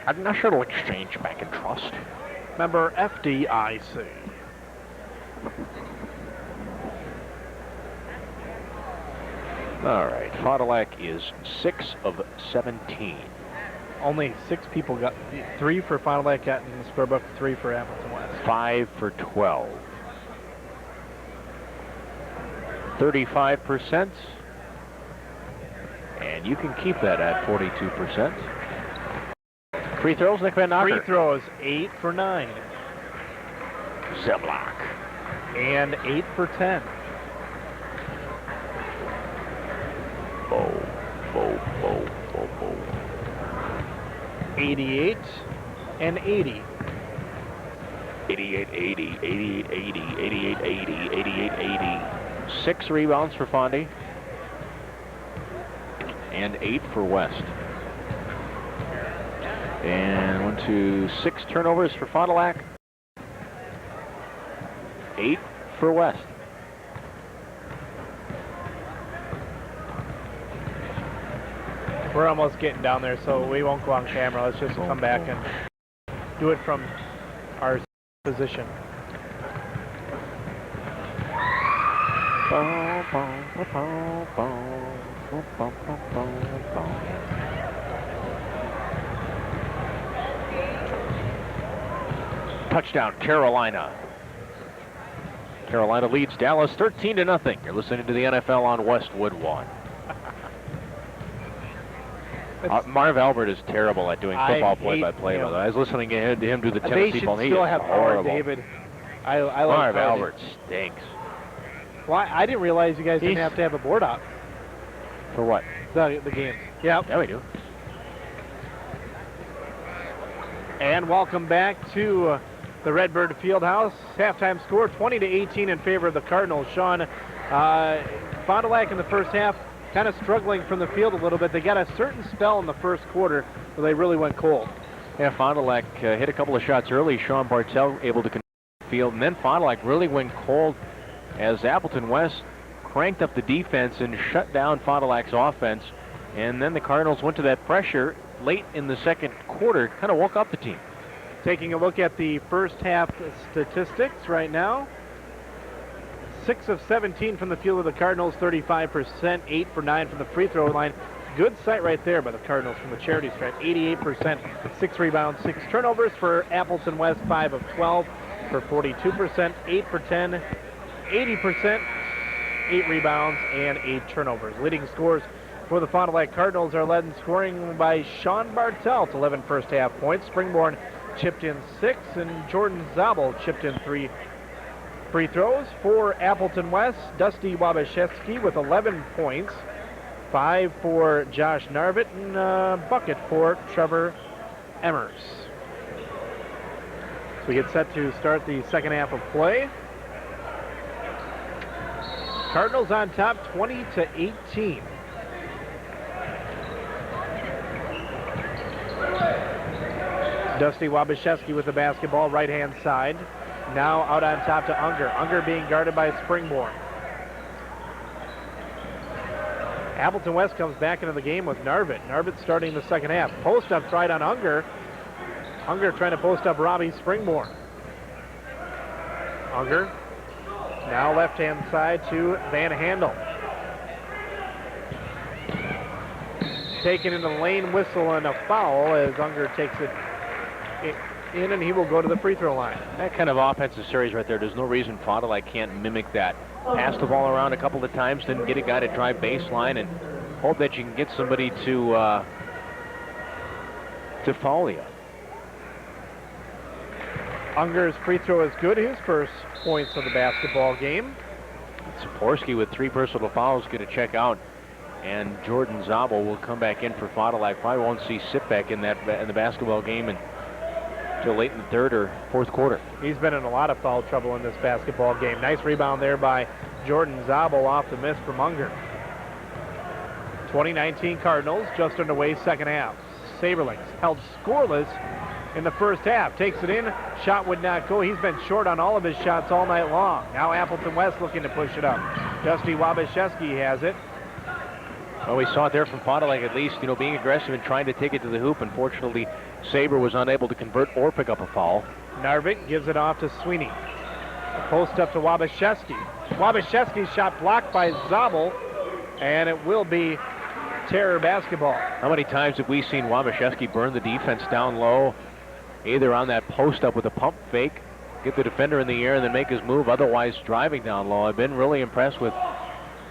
A National Exchange Bank and Trust. Member FDIC. All right, Fond du Lac is 6 of 17. Only 6 people got 3 for Fond du Lac got in the scorebook, 3 for Appleton West. 5 for 12. 35%. And you can keep that at 42%. Free throws, Nick Van Knocker. Free throws, 8 for 9. Zeblock. And 8 for 10. Bo, bo, bo, bo, bo. 88 and 80. 88, 80, 88, 80, 88, 80, 88, 80. 6 rebounds for Fondy. And 8 for West. And 1, 2, 6 turnovers for Fond du Lac. 8 for West. We're almost getting down there, so we won't go on camera. Let's just come back and do it from our position. Touchdown, Carolina. Carolina leads Dallas 13-0. You're listening to the NFL on Westwood 1. Marv Albert is terrible at doing football play-by-play. I was listening to him do the Tennessee ball. They should still have power, David. I like Marv Albert stinks. Well, I didn't realize you guys didn't have to have a board op. For what? The games. Yep. Yeah, we do. And welcome back to the Redbird Fieldhouse. Halftime score 20-18 in favor of the Cardinals. Sean, Fond du Lac in the first half kind of struggling from the field a little bit. They got a certain spell in the first quarter where they really went cold. Yeah, Fond du Lac hit a couple of shots early. Sean Bartell able to control the field. And then Fond du Lac really went cold as Appleton West cranked up the defense and shut down Fond du Lac's offense. And then the Cardinals went to that pressure late in the second quarter, kind of woke up the team. Taking a look at the first half statistics right now. 6 of 17 from the field of the Cardinals, 35%, 8 for 9 from the free throw line. Good sight right there by the Cardinals from the charity stripe, 88%, 6 rebounds, 6 turnovers for Appleton West, 5 of 12 for 42%, 8 for 10, 80%, 8 rebounds, and 8 turnovers. Leading scores for the Fond du Lac Cardinals are led in scoring by Sean Bartell to 11 first half points. Springborn chipped in 6, and Jordan Zabel chipped in 3 free throws. For Appleton West, Dusty Wabashevsky with 11 points, 5 for Josh Narvit, and a bucket for Trevor Emmers. So we get set to start the second half of play. Cardinals on top 20-18. Dusty Wabashevsky with the basketball, right-hand side. Now out on top to Unger. Unger being guarded by Springborn. Appleton West comes back into the game with Narvit. Narvit starting the second half. Post-up tried on Unger. Unger trying to post up Robbie Springborn. Unger now left-hand side to Van Handel. Taken in the lane whistle and a foul as Unger takes it in, and he will go to the free throw line. That kind of offensive series right there, there's no reason Fond du Lac can't mimic that. Pass the ball around a couple of times, then get a guy to drive baseline and hope that you can get somebody to foul you. Unger's free throw is good, his first points of the basketball game. Saporsky with 3 personal fouls going to check out, and Jordan Zabel will come back in for Fond du Lac. Probably won't see Sitbeck in the basketball game until late in the third or fourth quarter. He's been in a lot of foul trouble in this basketball game. Nice rebound there by Jordan Zabel off the miss from Unger. 2019 Cardinals just underway second half. Saberlings held scoreless in the first half. Takes it in. Shot would not go. He's been short on all of his shots all night long. Now Appleton West looking to push it up. Dusty Wabashewski has it. Well, we saw it there from Fond du Lac, at least, being aggressive and trying to take it to the hoop. Unfortunately, Sabre was unable to convert or pick up a foul. Narvik gives it off to Sweeney. Post up to Wabashewski. Wabashewski's shot blocked by Zabel, and it will be Terror basketball. How many times have we seen Wabashewski burn the defense down low, either on that post up with a pump fake, get the defender in the air and then make his move, otherwise driving down low. I've been really impressed with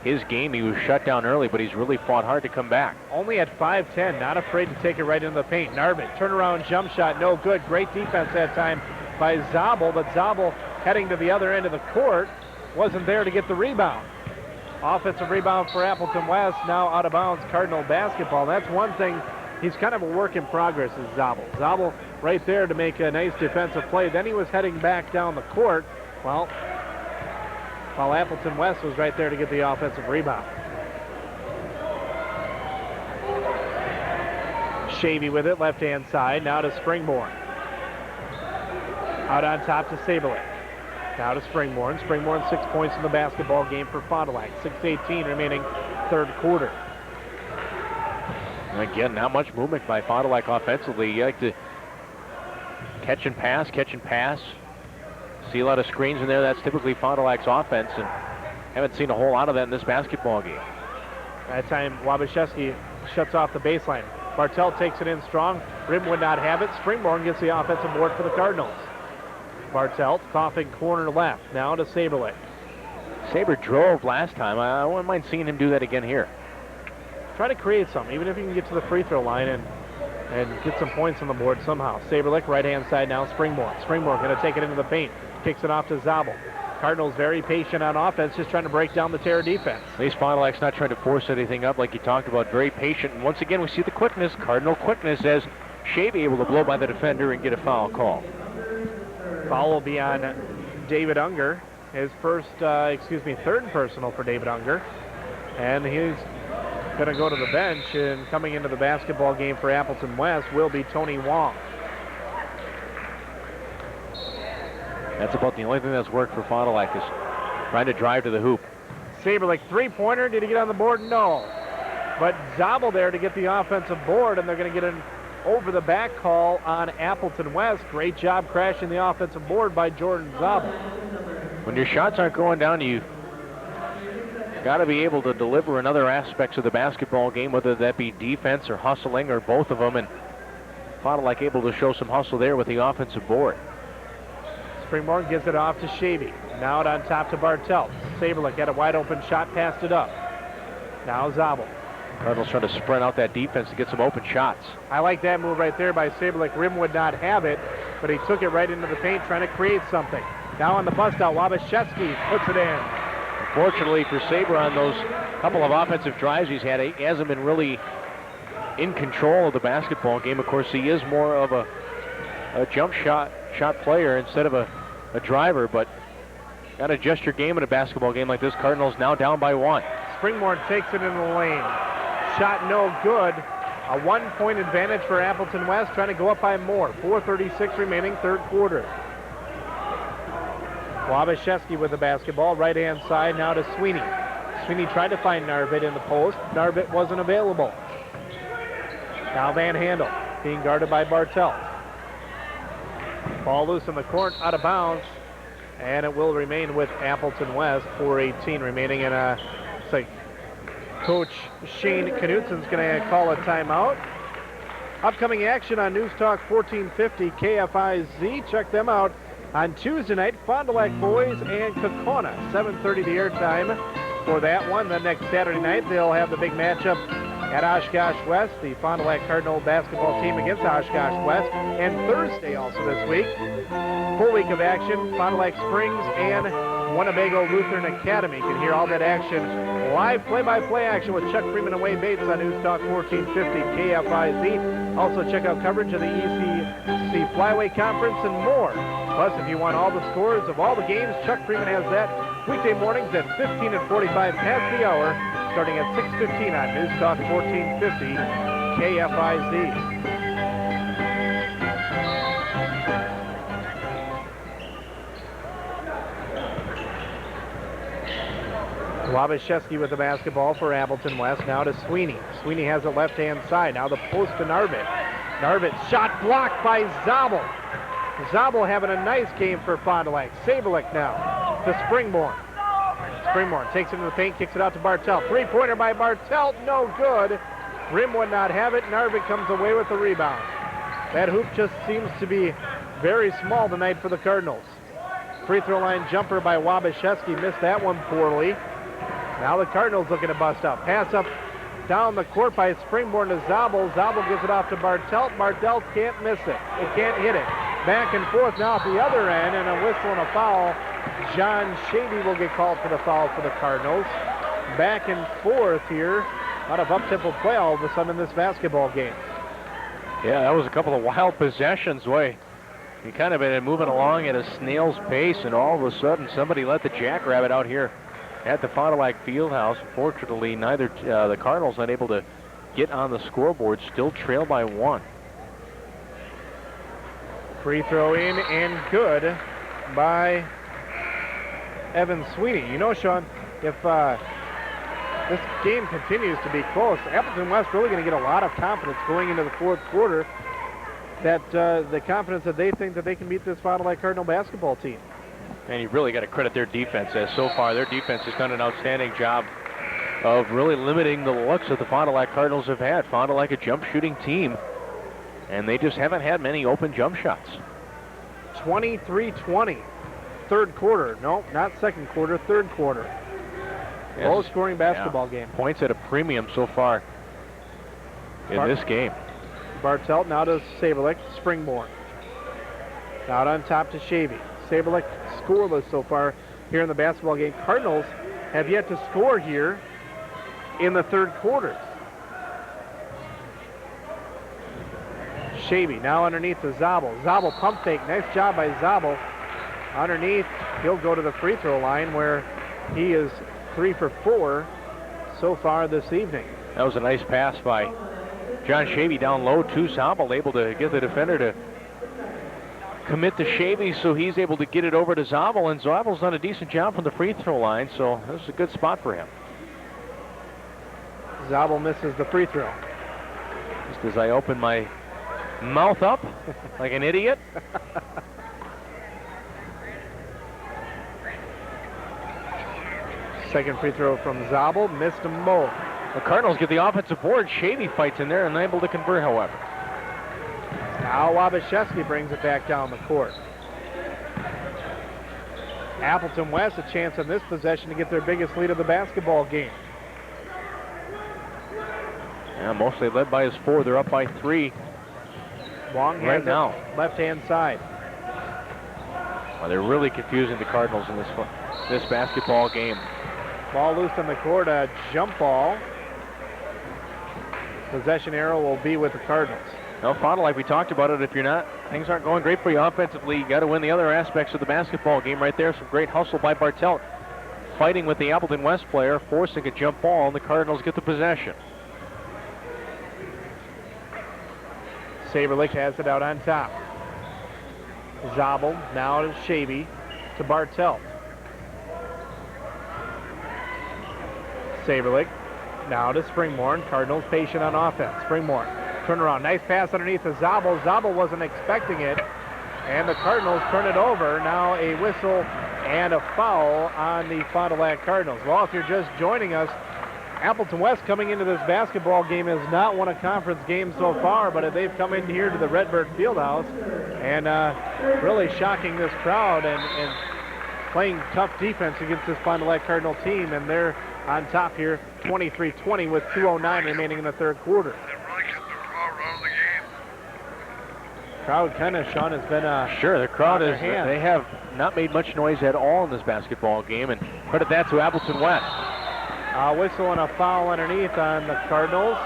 his game. He was shut down early, but he's really fought hard to come back. Only at 5'10", not afraid to take it right into the paint. Narvik, turnaround jump shot, no good. Great defense that time by Zabel, but Zabel heading to the other end of the court wasn't there to get the rebound. Offensive rebound for Appleton West, now out of bounds, Cardinal basketball. That's one thing, he's kind of a work in progress, is Zabel. Zabel right there to make a nice defensive play. Then he was heading back down the court, well, while Appleton West was right there to get the offensive rebound. Shavy with it, left-hand side, now to Springborn. Out on top to Saberlick. Now to Springborn. Springborn 6 points in the basketball game for Fond du Lac. 6:18 remaining third quarter. Again, not much movement by Fond du Lac offensively. You like to catch and pass. See a lot of screens in there. That's typically Fond du Lac's offense, and haven't seen a whole lot of that in this basketball game. That time, Wabashewski shuts off the baseline. Bartell takes it in strong. Rim would not have it. Springborn gets the offensive board for the Cardinals. Bartelt, coughing corner left. Now to Saberlick. Sabre drove last time. I wouldn't mind seeing him do that again here. Try to create something, even if you can get to the free throw line and get some points on the board somehow. Saberlick, right-hand side now, Springborn. Springborn going to take it into the paint. Kicks it off to Zabel. Cardinals very patient on offense, just trying to break down the Terror defense. At least Fond du Lac's not trying to force anything up like you talked about. Very patient. And once again, we see the quickness, Cardinal quickness, as Shavy able to blow by the defender and get a foul call. Foul will be on David Unger. His third personal for David Unger. And he's going to go to the bench, and coming into the basketball game for Appleton West will be Tony Wong. That's about the only thing that's worked for Fond du Lac, is trying to drive to the hoop. Saberlick, three-pointer. Did he get on the board? No. But Zabel there to get the offensive board, and they're going to get an over-the-back call on Appleton West. Great job crashing the offensive board by Jordan Zabel. When your shots aren't going down, you've got to be able to deliver in other aspects of the basketball game, whether that be defense or hustling or both of them, and Fond du Lac able to show some hustle there with the offensive board. Springborn gives it off to Shavy. Now out on top to Bartelt. Saberlick had a wide-open shot, passed it up. Now Zabel. Cardinals trying to spread out that defense to get some open shots. I like that move right there by Saberlick. Rim would not have it, but he took it right into the paint, trying to create something. Now on the bust-out, Wabashewski puts it in. Unfortunately for Sabre, on those couple of offensive drives he's had, he hasn't been really in control of the basketball game. Of course, he is more of a jump shot player instead of a driver, but got to adjust your game in a basketball game like this. Cardinals now down by 1. Springborn takes it in the lane. Shot no good. A 1-point advantage for Appleton West, trying to go up by more. 4:36 remaining, third quarter. Wabashewski with the basketball, right-hand side now to Sweeney. Sweeney tried to find Narvik in the post. Narvik wasn't available. Now Van Handel being guarded by Bartelt. Ball loose in the court, out of bounds, and it will remain with Appleton West. 4:18 remaining, and looks like Coach Shane Knutson's going to call a timeout. Upcoming action on News Talk 1450 KFIZ. Check them out on Tuesday night. Fond du Lac boys and Kokona. 7:30 the airtime for that one. Then next Saturday night they'll have the big matchup at Oshkosh West, the Fond du Lac Cardinal basketball team against Oshkosh West. And Thursday also this week, full week of action, Fond du Lac Springs and Winnebago Lutheran Academy. You can hear all that action, live play-by-play action with Chuck Freeman and Wade Bates on News Talk 1450 KFIZ. Also check out coverage of the ECC Flyweight Conference and more. Plus, if you want all the scores of all the games, Chuck Freeman has that weekday mornings at 15 and 45 past the hour, starting at 6:15 on News Talk 1450 KFIZ. Wabashewski with the basketball for Appleton West. Now to Sweeney. Sweeney has it left-hand side. Now the post to Narvik. Narvik shot blocked by Zabel. Zabel having a nice game for Fond du Lac. Saberlick now to Springborn. Springborn takes it to the paint, kicks it out to Bartelt. Three-pointer by Bartelt, no good. Rim would not have it. Narvik comes away with the rebound. That hoop just seems to be very small tonight for the Cardinals. Free throw line jumper by Wabashewski, missed that one poorly. Now the Cardinals looking to bust up. Pass up down the court by Springborn to Zabel. Zabel gives it off to Bartelt. Bartelt can't miss it. It can't hit it. Back and forth now at the other end, and a whistle and a foul. John Shady will get called for the foul for the Cardinals. Back and forth here. Out of up-tempo play all of a sudden in this basketball game. Yeah, that was a couple of wild possessions. Way he kind of been moving along at a snail's pace, and all of a sudden somebody let the jackrabbit out here at the Fond du Lac Fieldhouse. Fortunately, neither the Cardinals not able to get on the scoreboard. Still trail by 1. Free throw in and good by Evan Sweeney. You know, Sean, if this game continues to be close, Appleton West really going to get a lot of confidence going into the fourth quarter. That the confidence that they think that they can beat this Fond du Lac Cardinal basketball team. And you really got to credit their defense, as so far their defense has done an outstanding job of really limiting the looks that the Fond du Lac Cardinals have had. Fond du Lac a jump shooting team, and they just haven't had many open jump shots. 23-20, third quarter. No, not second quarter, third quarter. Yes. Low-scoring basketball game. Points at a premium so far in this game. Bartelt now to Saberlick, Springborn. Out on top to Shavy. Saberlick scoreless so far here in the basketball game. Cardinals have yet to score here in the third quarter. Shavy now underneath to Zabel. Zabel pump fake. Nice job by Zabel. Underneath, he'll go to the free throw line where he is 3 for 4 so far this evening. That was a nice pass by John Shavy down low to Zabel, able to get the defender to commit to Shavy, so he's able to get it over to Zabel, and Zabel's done a decent job from the free throw line, so this is a good spot for him. Zabel misses the free throw. Just as I open my mouth up like an idiot. Second free throw from Zabel, missed them both. The Cardinals get the offensive board. Shavy fights in there and unable to convert, however. Now Wabashewski brings it back down the court. Appleton West a chance on this possession to get their biggest lead of the basketball game. Yeah, mostly led by his 4. They're up by 3. Wong has right now. Left-hand side. Well, they're really confusing the Cardinals in this basketball game. Ball loose on the court, a jump ball. Possession arrow will be with the Cardinals. Now, Fond du Lac, we talked about it. If things aren't going great for you offensively, you got to win the other aspects of the basketball game right there. Some great hustle by Bartelt, fighting with the Appleton West player, forcing a jump ball, and the Cardinals get the possession. Saberlick has it out on top. Zabel now to Shavy to Bartelt. Saberlick now to Springborn. Cardinals patient on offense. Springborn, turnaround, nice pass underneath to Zabel. Zabel wasn't expecting it, and the Cardinals turn it over. Now a whistle and a foul on the Fond du Lac Cardinals. Well, if you're just joining us, Appleton West coming into this basketball game has not won a conference game so far, but they've come in here to the Redbird Fieldhouse and really shocking this crowd and playing tough defense against this Fond du Lac Cardinal team, and they're on top here 23-20 with 2:09 remaining in the third quarter. Crowd kind of, Sean, has been sure, the crowd is, hand. They have not made much noise at all in this basketball game, and credit that to Appleton West. A whistle and a foul underneath on the Cardinals.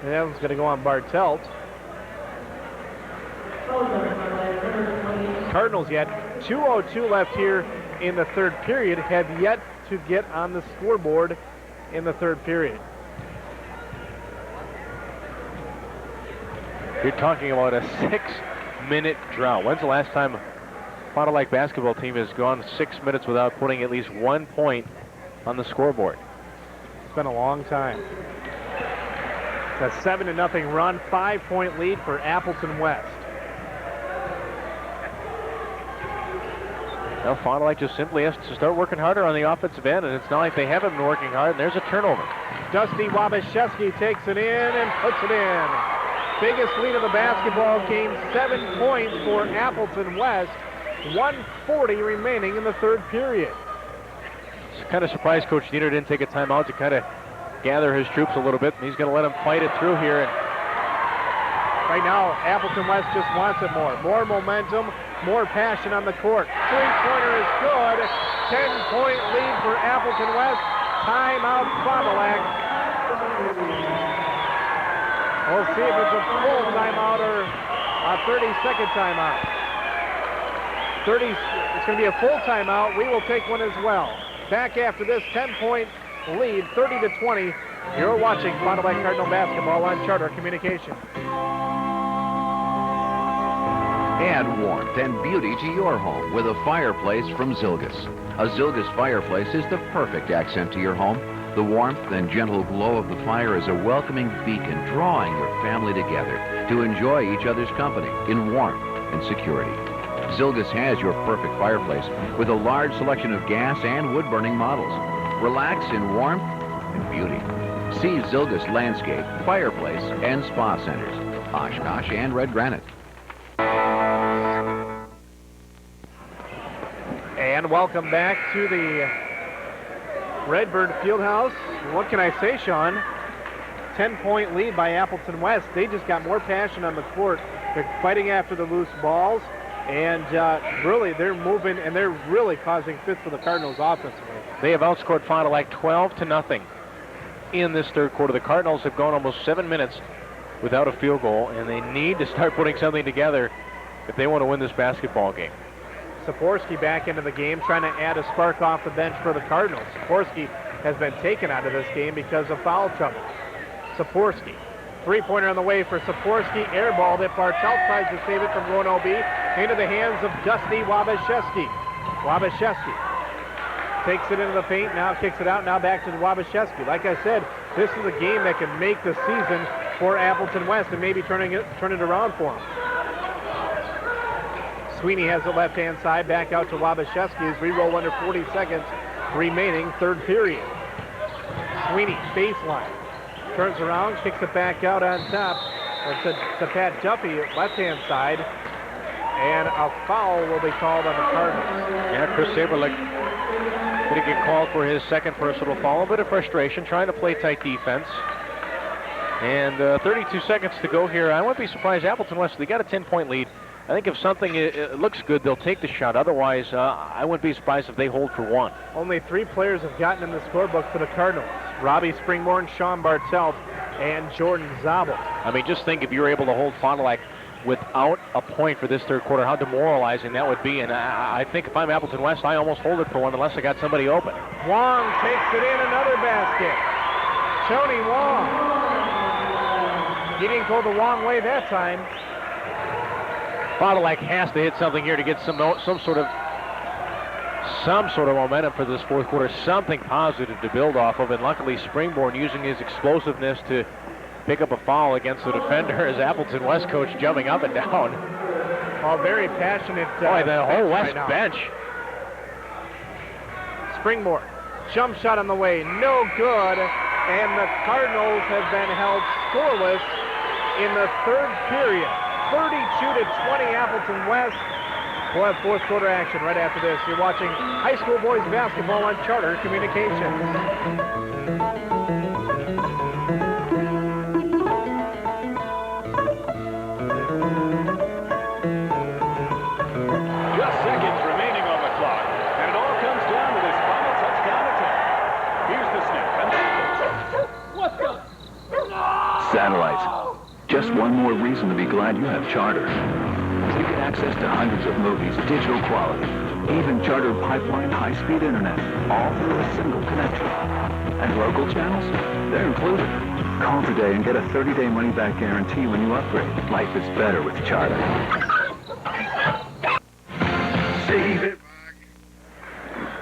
And that one's going to go on Bartelt. Cardinals yet 2:02 left here in the third period, have yet to get on the scoreboard in the third period. You're talking about a 6-minute drought. When's the last time Fond du Lac basketball team has gone 6 minutes without putting at least 1 point on the scoreboard. It's been a long time. It's a 7-0 run, 5-point lead for Appleton West. Now Fond du Lac just simply has to start working harder on the offensive end, and it's not like they haven't been working hard, and there's a turnover. Dusty Wabashewski takes it in and puts it in. Biggest lead of the basketball game, 7 points for Appleton West. 1:40 remaining in the third period. It's kind of surprised Coach Nieder didn't take a timeout to kind of gather his troops a little bit, and he's going to let them fight it through here. And right now, Appleton West just wants it more. More momentum, more passion on the court. Three-pointer is good. 10-point lead for Appleton West. Timeout, Fond du Lac. We'll see if it's a full timeout or a 30-second timeout. It's going to be a full timeout. We will take one as well. Back after this 10-point lead, 30-20. You're watching Fond du Lac Cardinal basketball on Charter Communications. Add warmth and beauty to your home with a fireplace from Zilgus. A Zilgus fireplace is the perfect accent to your home. The warmth and gentle glow of the fire is a welcoming beacon, drawing your family together to enjoy each other's company in warmth and security. Zilgus has your perfect fireplace with a large selection of gas and wood-burning models. Relax in warmth and beauty. See Zilgus Landscape, Fireplace, and Spa Centers, Oshkosh and Red Granite. And welcome back to the Redbird Fieldhouse. What can I say, Sean? 10-point lead by Appleton West. They just got more passion on the court. They're fighting after the loose balls, and really they're moving, and they're really causing fits for the Cardinals offensively. They have outscored Fond du Lac 12-0 in this third quarter. The Cardinals have gone almost 7 minutes without a field goal, and they need to start putting something together if they want to win this basketball game. Saporsky back into the game, trying to add a spark off the bench for the Cardinals. Saporsky has been taken out of this game because of foul trouble. Saporsky, three-pointer on the way for Saporsky, airballed it. Bartelt tries to save it from going OB into the hands of Dusty Wabashewski. Wabashewski takes it into the paint, now kicks it out, now back to Wabashewski. Like I said, this is a game that can make the season for Appleton West and maybe turn it around for them. Sweeney has the left-hand side, back out to Wabashewski as we roll under 40 seconds remaining, third period. Sweeney, baseline, turns around, kicks it back out on top to Pat Duffy, left-hand side, and a foul will be called on the Cardinals. Yeah, Chris Saberlich going to get called for his second personal foul. A bit of frustration, trying to play tight defense. And 32 seconds to go here. I wouldn't be surprised. Appleton West, they got a 10-point lead. I think if something it looks good, they'll take the shot. Otherwise, I wouldn't be surprised if they hold for one. Only 3 players have gotten in the scorebook for the Cardinals. Robbie Springborn, Sean Bartelt, and Jordan Zabel. I mean, just think if you're able to hold Fond du Lac without a point for this third quarter, how demoralizing that would be. And I think if I'm Appleton West, I almost hold it for one unless I got somebody open. Wong takes it in, another basket. Tony Wong. He didn't go the wrong way that time. Fond du Lac has to hit something here to get some sort of momentum for this fourth quarter, something positive to build off of, and luckily Springborn using his explosiveness to pick up a foul against the defender as Appleton West coach jumping up and down. Oh, very passionate. Boy, the whole West right bench. Springborn, jump shot on the way, no good, and the Cardinals have been held scoreless in the third period. 32-20 Appleton West. We'll have fourth quarter action right after this. You're watching high school boys basketball on Charter Communications. Just seconds remaining on the clock, and it all comes down to this final touchdown attempt. Here's the snap. What the? Satellites. Just one more reason to be glad you have Charter. You get access to hundreds of movies, digital quality, even Charter pipeline high-speed internet, all through a single connection. And local channels? They're included. Call today and get a 30-day money-back guarantee when you upgrade. Life is better with Charter. Save it.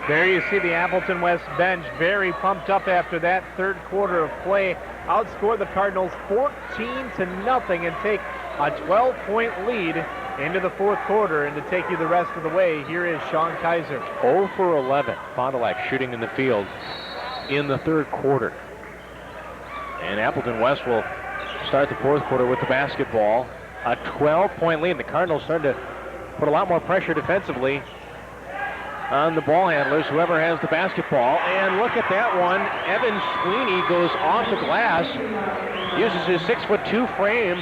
There you see the Appleton West bench very pumped up after that third quarter of play. Outscore the Cardinals 14-0 and take a 12-point lead into the fourth quarter. And to take you the rest of the way, here is Sean Kaiser. 0 for 11. Fond du Lac shooting in the field in the third quarter. And Appleton West will start the fourth quarter with the basketball. A 12-point lead. The Cardinals starting to put a lot more pressure defensively on the ball handlers, whoever has the basketball. And look at that one. Evan Sweeney goes off the glass, uses his 6'2" frame,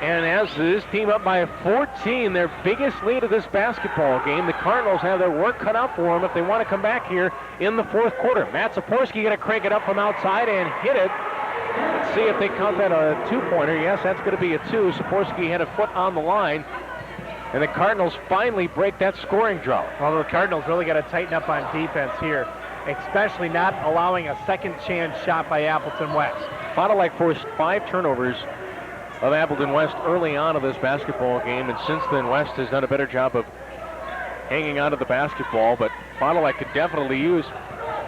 and has this team up by 14, their biggest lead of this basketball game. The Cardinals have their work cut out for them if they want to come back here in the fourth quarter. Matt Saporski going to crank it up from outside and hit it. Let's see if they count that a two-pointer. Yes, that's going to be a two. Saporski had a foot on the line. And the Cardinals finally break that scoring drought. Well, the Cardinals really got to tighten up on defense here, especially not allowing a second chance shot by Appleton West. Fond du Lac forced 5 turnovers of Appleton West early on of this basketball game, and since then West has done a better job of hanging on to the basketball, but Fond du Lac could definitely use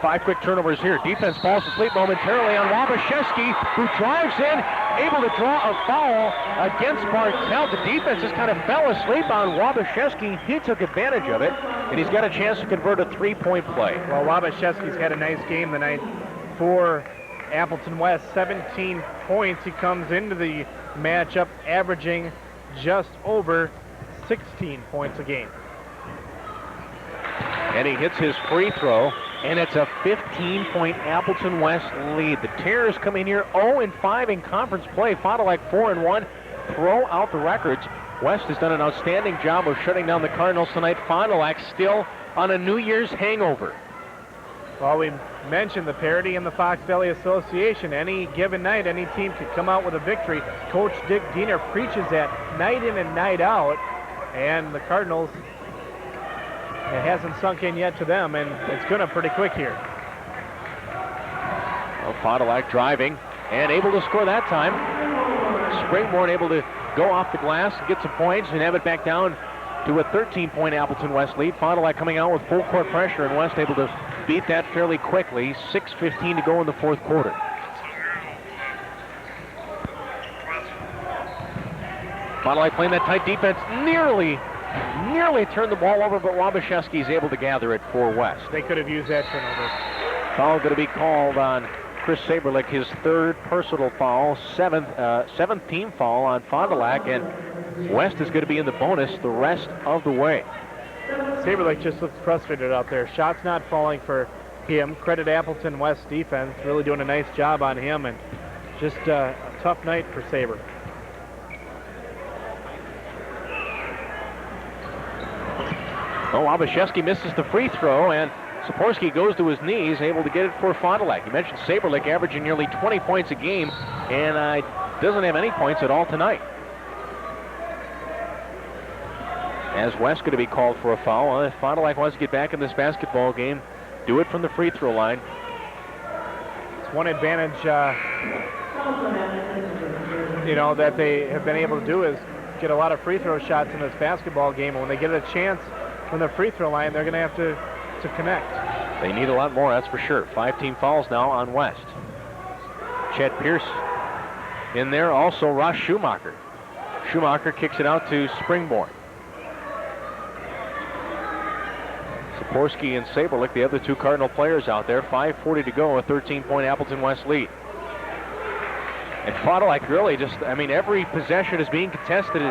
5 quick turnovers here. Defense falls asleep momentarily on Wabashewski, who drives in, able to draw a foul against Bartell. The defense just kind of fell asleep on Wabashewski. He took advantage of it, and he's got a chance to convert a 3-point play. Well, Wabashewski's had a nice game tonight for Appleton West. 17 points. He comes into the matchup averaging just over 16 points a game. And he hits his free throw, and it's a 15-point Appleton West lead. The Terrors come in here 0-5 in conference play. Fond du Lac 4-1. Throw out the records. West has done an outstanding job of shutting down the Cardinals tonight. Fond du Lac still on a New Year's hangover. Well, we mentioned the parity in the Fox Valley Association. Any given night, any team could come out with a victory. Coach Dick Diener preaches that night in and night out, and the Cardinals, it hasn't sunk in yet to them, and it's going to pretty quick here. Well, Fond du Lac driving and able to score that time. Springborn able to go off the glass, get some points, and have it back down to a 13-point Appleton West lead. Fond du Lac coming out with full court pressure, and West able to beat that fairly quickly. 6:15 to go in the fourth quarter. Fond du Lac playing that tight defense, nearly turned the ball over, but Wabashewski is able to gather it for West. They could have used that turnover. Foul going to be called on Chris Saberlich, his third personal foul, seventh team foul on Fond du Lac, and West is going to be in the bonus the rest of the way. Saberlich just looks frustrated out there. Shots not falling for him. Credit Appleton West defense, really doing a nice job on him, and just a tough night for Saber. Oh, Wabashewski misses the free throw, and Saporski goes to his knees, able to get it for Fond du Lac. You mentioned Saberlich averaging nearly 20 points a game, and doesn't have any points at all tonight. As West going to be called for a foul. Well, if Fond du Lac wants to get back in this basketball game, do it from the free throw line. It's one advantage, that they have been able to do is get a lot of free throw shots in this basketball game. And when they get a chance from the free throw line, they're going to have to connect. They need a lot more, that's for sure. 5 team fouls now on West. Chet Pierce in there, also Ross Schumacher. Schumacher kicks it out to Springborn. Saporski and Saberlich, the other two Cardinal players out there. 5:40 to go, a 13-point Appleton West lead. And Fond du Lac really just, every possession is being contested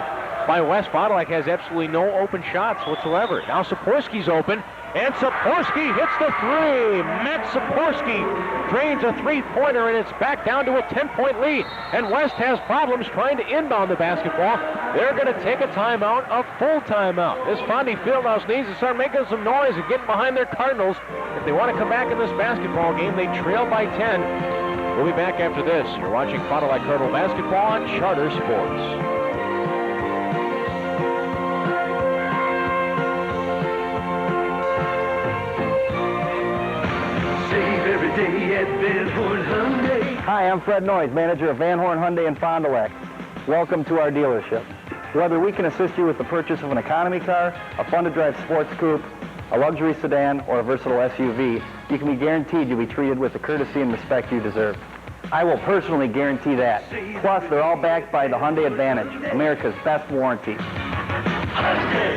by West. Fond du Lac has absolutely no open shots whatsoever. Now Saporski's open, and Saporski hits the three. Matt Saporski drains a three-pointer, and it's back down to a 10-point lead. And West has problems trying to inbound the basketball. They're going to take a timeout, a full timeout. This Fondy Fieldhouse needs to start making some noise and getting behind their Cardinals. If they want to come back in this basketball game, they trail by 10. We'll be back after this. You're watching Fond du Lac Cardinal basketball on Charter Sports. Hi, I'm Fred Noyes, manager of Van Horn Hyundai in Fond du Lac. Welcome to our dealership. Whether we can assist you with the purchase of an economy car, a fun-to-drive sports coupe, a luxury sedan, or a versatile SUV, you can be guaranteed you'll be treated with the courtesy and respect you deserve. I will personally guarantee that. Plus, they're all backed by the Hyundai Advantage, America's best warranty.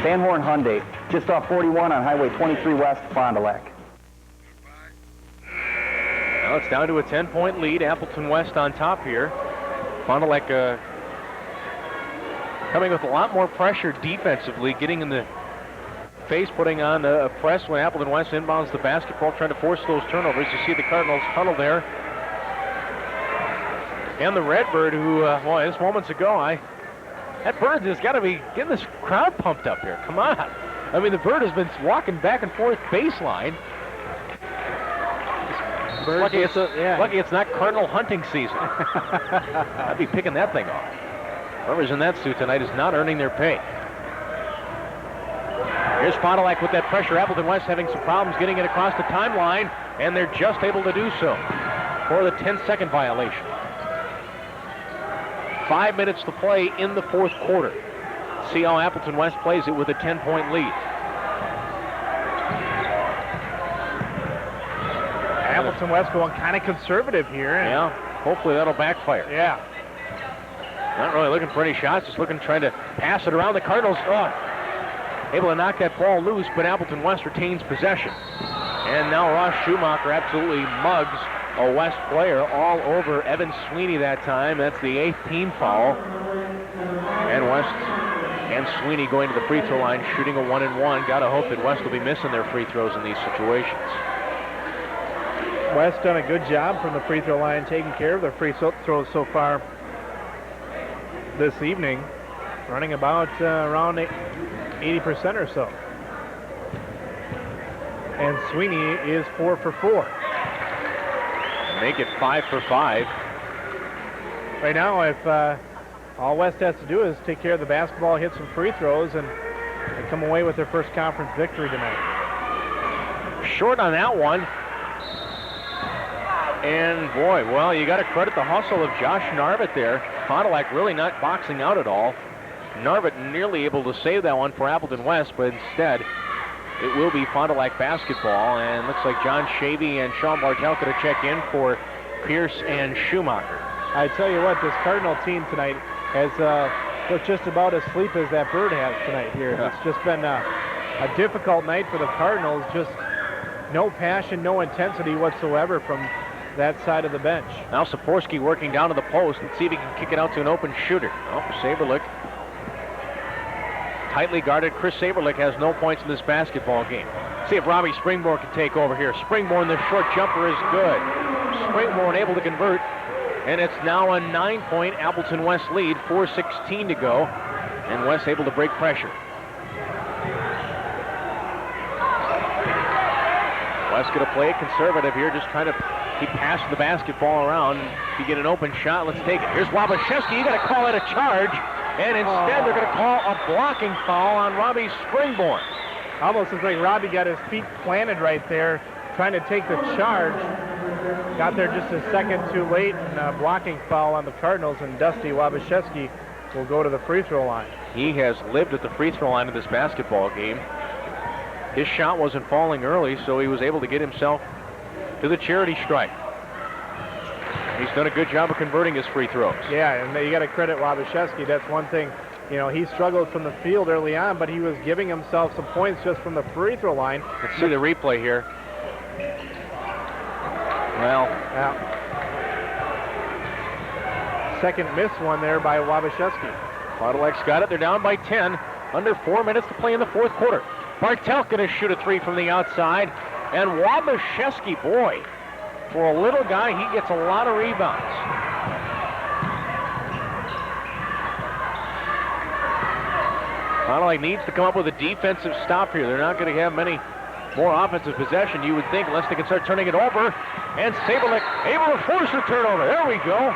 Van Horn Hyundai, just off 41 on Highway 23 West, Fond du Lac. Now it's down to a 10-point lead. Appleton West on top here. Fond du Lac coming with a lot more pressure defensively, getting in the face, putting on a press when Appleton West inbounds the basketball, trying to force those turnovers. You see the Cardinals huddle there. And the Redbird, who, well, just moments ago, that bird has got to be getting this crowd pumped up here. Come on. I mean, the bird has been walking back and forth baseline. Lucky it's not Cardinal hunting season. I'd be picking that thing off. Whoever's in that suit tonight is not earning their pay. Here's Fond du Lac with that pressure. Appleton West having some problems getting it across the timeline, and they're just able to do so for the 10-second violation. 5 minutes to play in the fourth quarter. See how Appleton West plays it with a 10-point lead. Appleton West going kind of conservative here. Yeah, hopefully that'll backfire. Yeah. Not really looking for any shots, just looking, trying to pass it around. The Cardinals able to knock that ball loose, but Appleton West retains possession. And now Ross Schumacher absolutely mugs a West player all over Evan Sweeney that time. That's the 8th team foul. And West and Sweeney going to the free throw line, shooting a 1-and-1. Gotta hope that West will be missing their free throws in these situations. West done a good job from the free throw line, taking care of their free throws so far this evening, running about around 80% or so. And Sweeney is 4 for 4. Make it 5 for 5. Right now, if all West has to do is take care of the basketball, hit some free throws, and they come away with their first conference victory tonight. Short on that one. And boy, well, you got to credit the hustle of Josh Narvett there. Fond du Lac really not boxing out at all. Narvett nearly able to save that one for Appleton West, but instead it will be Fond du Lac basketball, and looks like John Shavy and Sean Bartel going to check in for Pierce and Schumacher. I tell you what, this Cardinal team tonight has looked just about as sleep as that bird has tonight here. Yeah. It's just been a difficult night for the Cardinals. Just no passion, no intensity whatsoever from that side of the bench. Now Saporsky working down to the post. Let's see if he can kick it out to an open shooter. Oh, Saberlick. Tightly guarded. Chris Saberlick has no points in this basketball game. See if Robbie Springborn can take over here. Springborn, the short jumper is good. Springborn able to convert, and it's now a 9-point Appleton West lead, 4:16 to go, and West able to break pressure. West going to play it conservative here, just trying to keep passing the basketball around. If you get an open shot, let's take it. Here's Wabashevsky. You got to call it a charge. And instead, they're going to call a blocking foul on Robbie Springborn. Almost looks like Robbie got his feet planted right there, trying to take the charge. Got there just a second too late, and a blocking foul on the Cardinals, and Dusty Wabashevsky will go to the free throw line. He has lived at the free throw line in this basketball game. His shot wasn't falling early, so he was able to get himself to the charity stripe. He's done a good job of converting his free throws. Yeah, and you got to credit Wabashevsky. That's one thing. You know, he struggled from the field early on, but he was giving himself some points just from the free throw line. Let's see the replay here. Well, yeah. Second miss one there by Wabashevsky. Fond du Lac's got it. They're down by 10. Under 4 minutes to play in the fourth quarter. Bartel going to shoot a three from the outside. And Wabashevsky, boy, for a little guy, he gets a lot of rebounds. Fond du Lac needs to come up with a defensive stop here. They're not going to have many more offensive possession, you would think, unless they can start turning it over. And Saberlick able to force a turnover. There we go.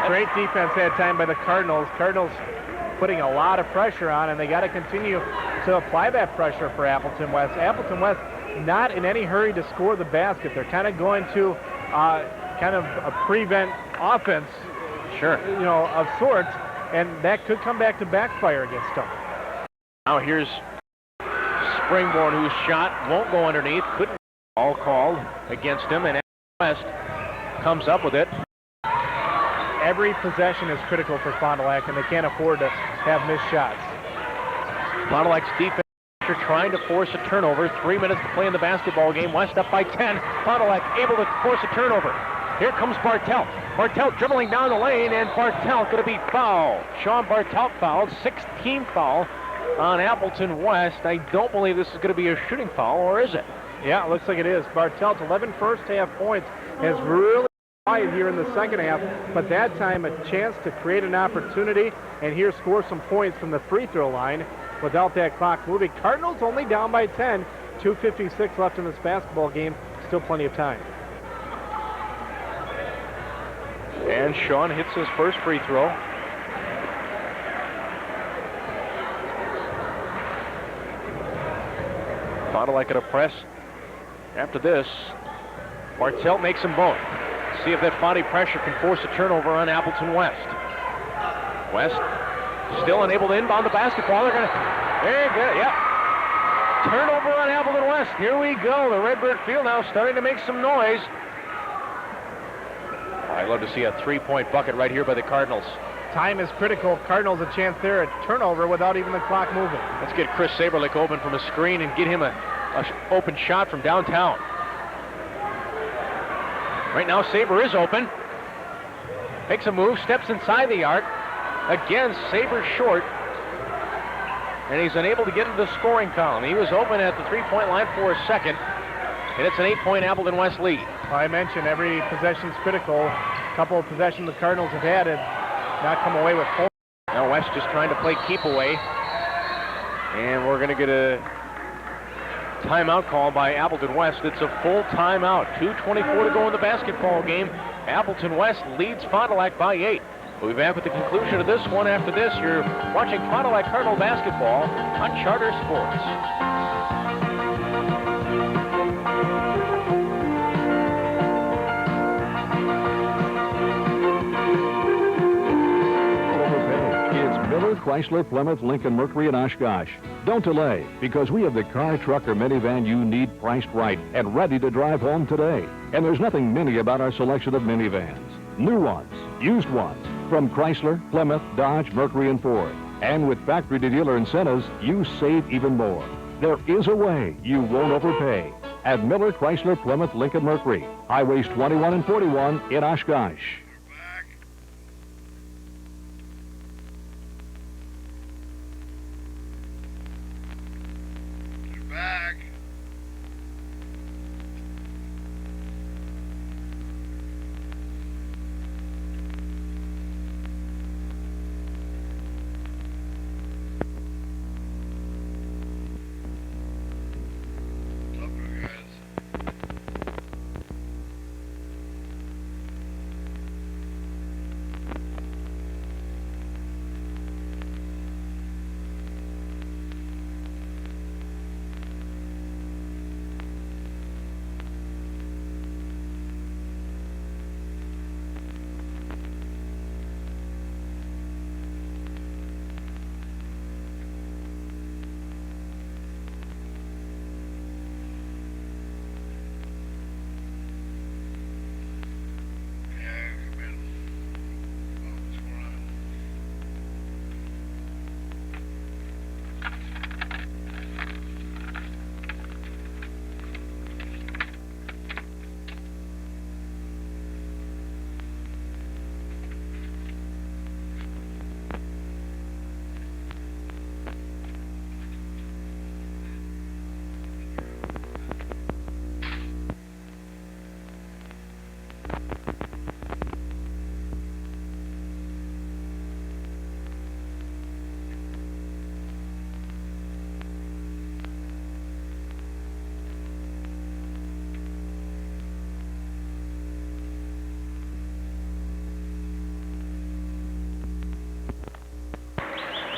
Great defense that time by the Cardinals. Cardinals putting a lot of pressure on, and they got to continue to apply that pressure for Appleton West. Appleton West not in any hurry to score the basket. They're kind of going to kind of prevent offense, sure, you know, of sorts, and that could come back to backfire against them. Now here's Springborn, whose shot won't go underneath. Couldn't. All called against him, and West comes up with it. Every possession is critical for Fond du Lac, and they can't afford to have missed shots. Fond du Lac's defense trying to force a turnover. 3 minutes to play in the basketball game. West up by 10. Fond du Lac able to force a turnover. Here comes Bartelt. Bartelt dribbling down the lane, and Bartelt going to be fouled. Sean Bartelt fouled. 16th foul on Appleton West. I don't believe this is going to be a shooting foul, or is it? Yeah, it looks like it is. Bartelt, 11 first half points, has really quiet here in the second half, but that time a chance to create an opportunity and here score some points from the free throw line without that clock moving. Cardinals only down by 10, 2:56 left in this basketball game, still plenty of time. And Sean hits his first free throw. Fond du Lac at a press. After this, Bartelt makes them both. See if that Fondy pressure can force a turnover on Appleton West. West still unable to inbound the basketball. They're going to, there you go, yep. Turnover on Appleton West. Here we go. The Redbird field now starting to make some noise. I'd love to see a three-point bucket right here by the Cardinals. Time is critical. Cardinals a chance there at turnover without even the clock moving. Let's get Chris Saberlich open from a screen and get him a open shot from downtown. Right now, Saber is open. Makes a move, steps inside the arc. Again, Saber short. And he's unable to get into the scoring column. He was open at the three-point line for a second. And it's an 8-point Appleton West lead. I mentioned every possession's critical. A couple of possessions the Cardinals have had and not come away with four. Now West just trying to play keep away. And we're going to get a timeout call by Appleton West. It's a full timeout. 2:24 to go in the basketball game. Appleton West leads Fond du Lac by 8. We'll be back with the conclusion of this one after this. You're watching Fond du Lac Cardinal basketball on Charter Sports. Miller, Chrysler, Plymouth, Lincoln, Mercury, and Oshkosh. Don't delay, because we have the car, truck, or minivan you need priced right and ready to drive home today. And there's nothing mini about our selection of minivans. New ones, used ones, from Chrysler, Plymouth, Dodge, Mercury, and Ford. And with factory-to-dealer incentives, you save even more. There is a way you won't overpay. At Miller, Chrysler, Plymouth, Lincoln, Mercury. Highways 21 and 41 in Oshkosh. Back.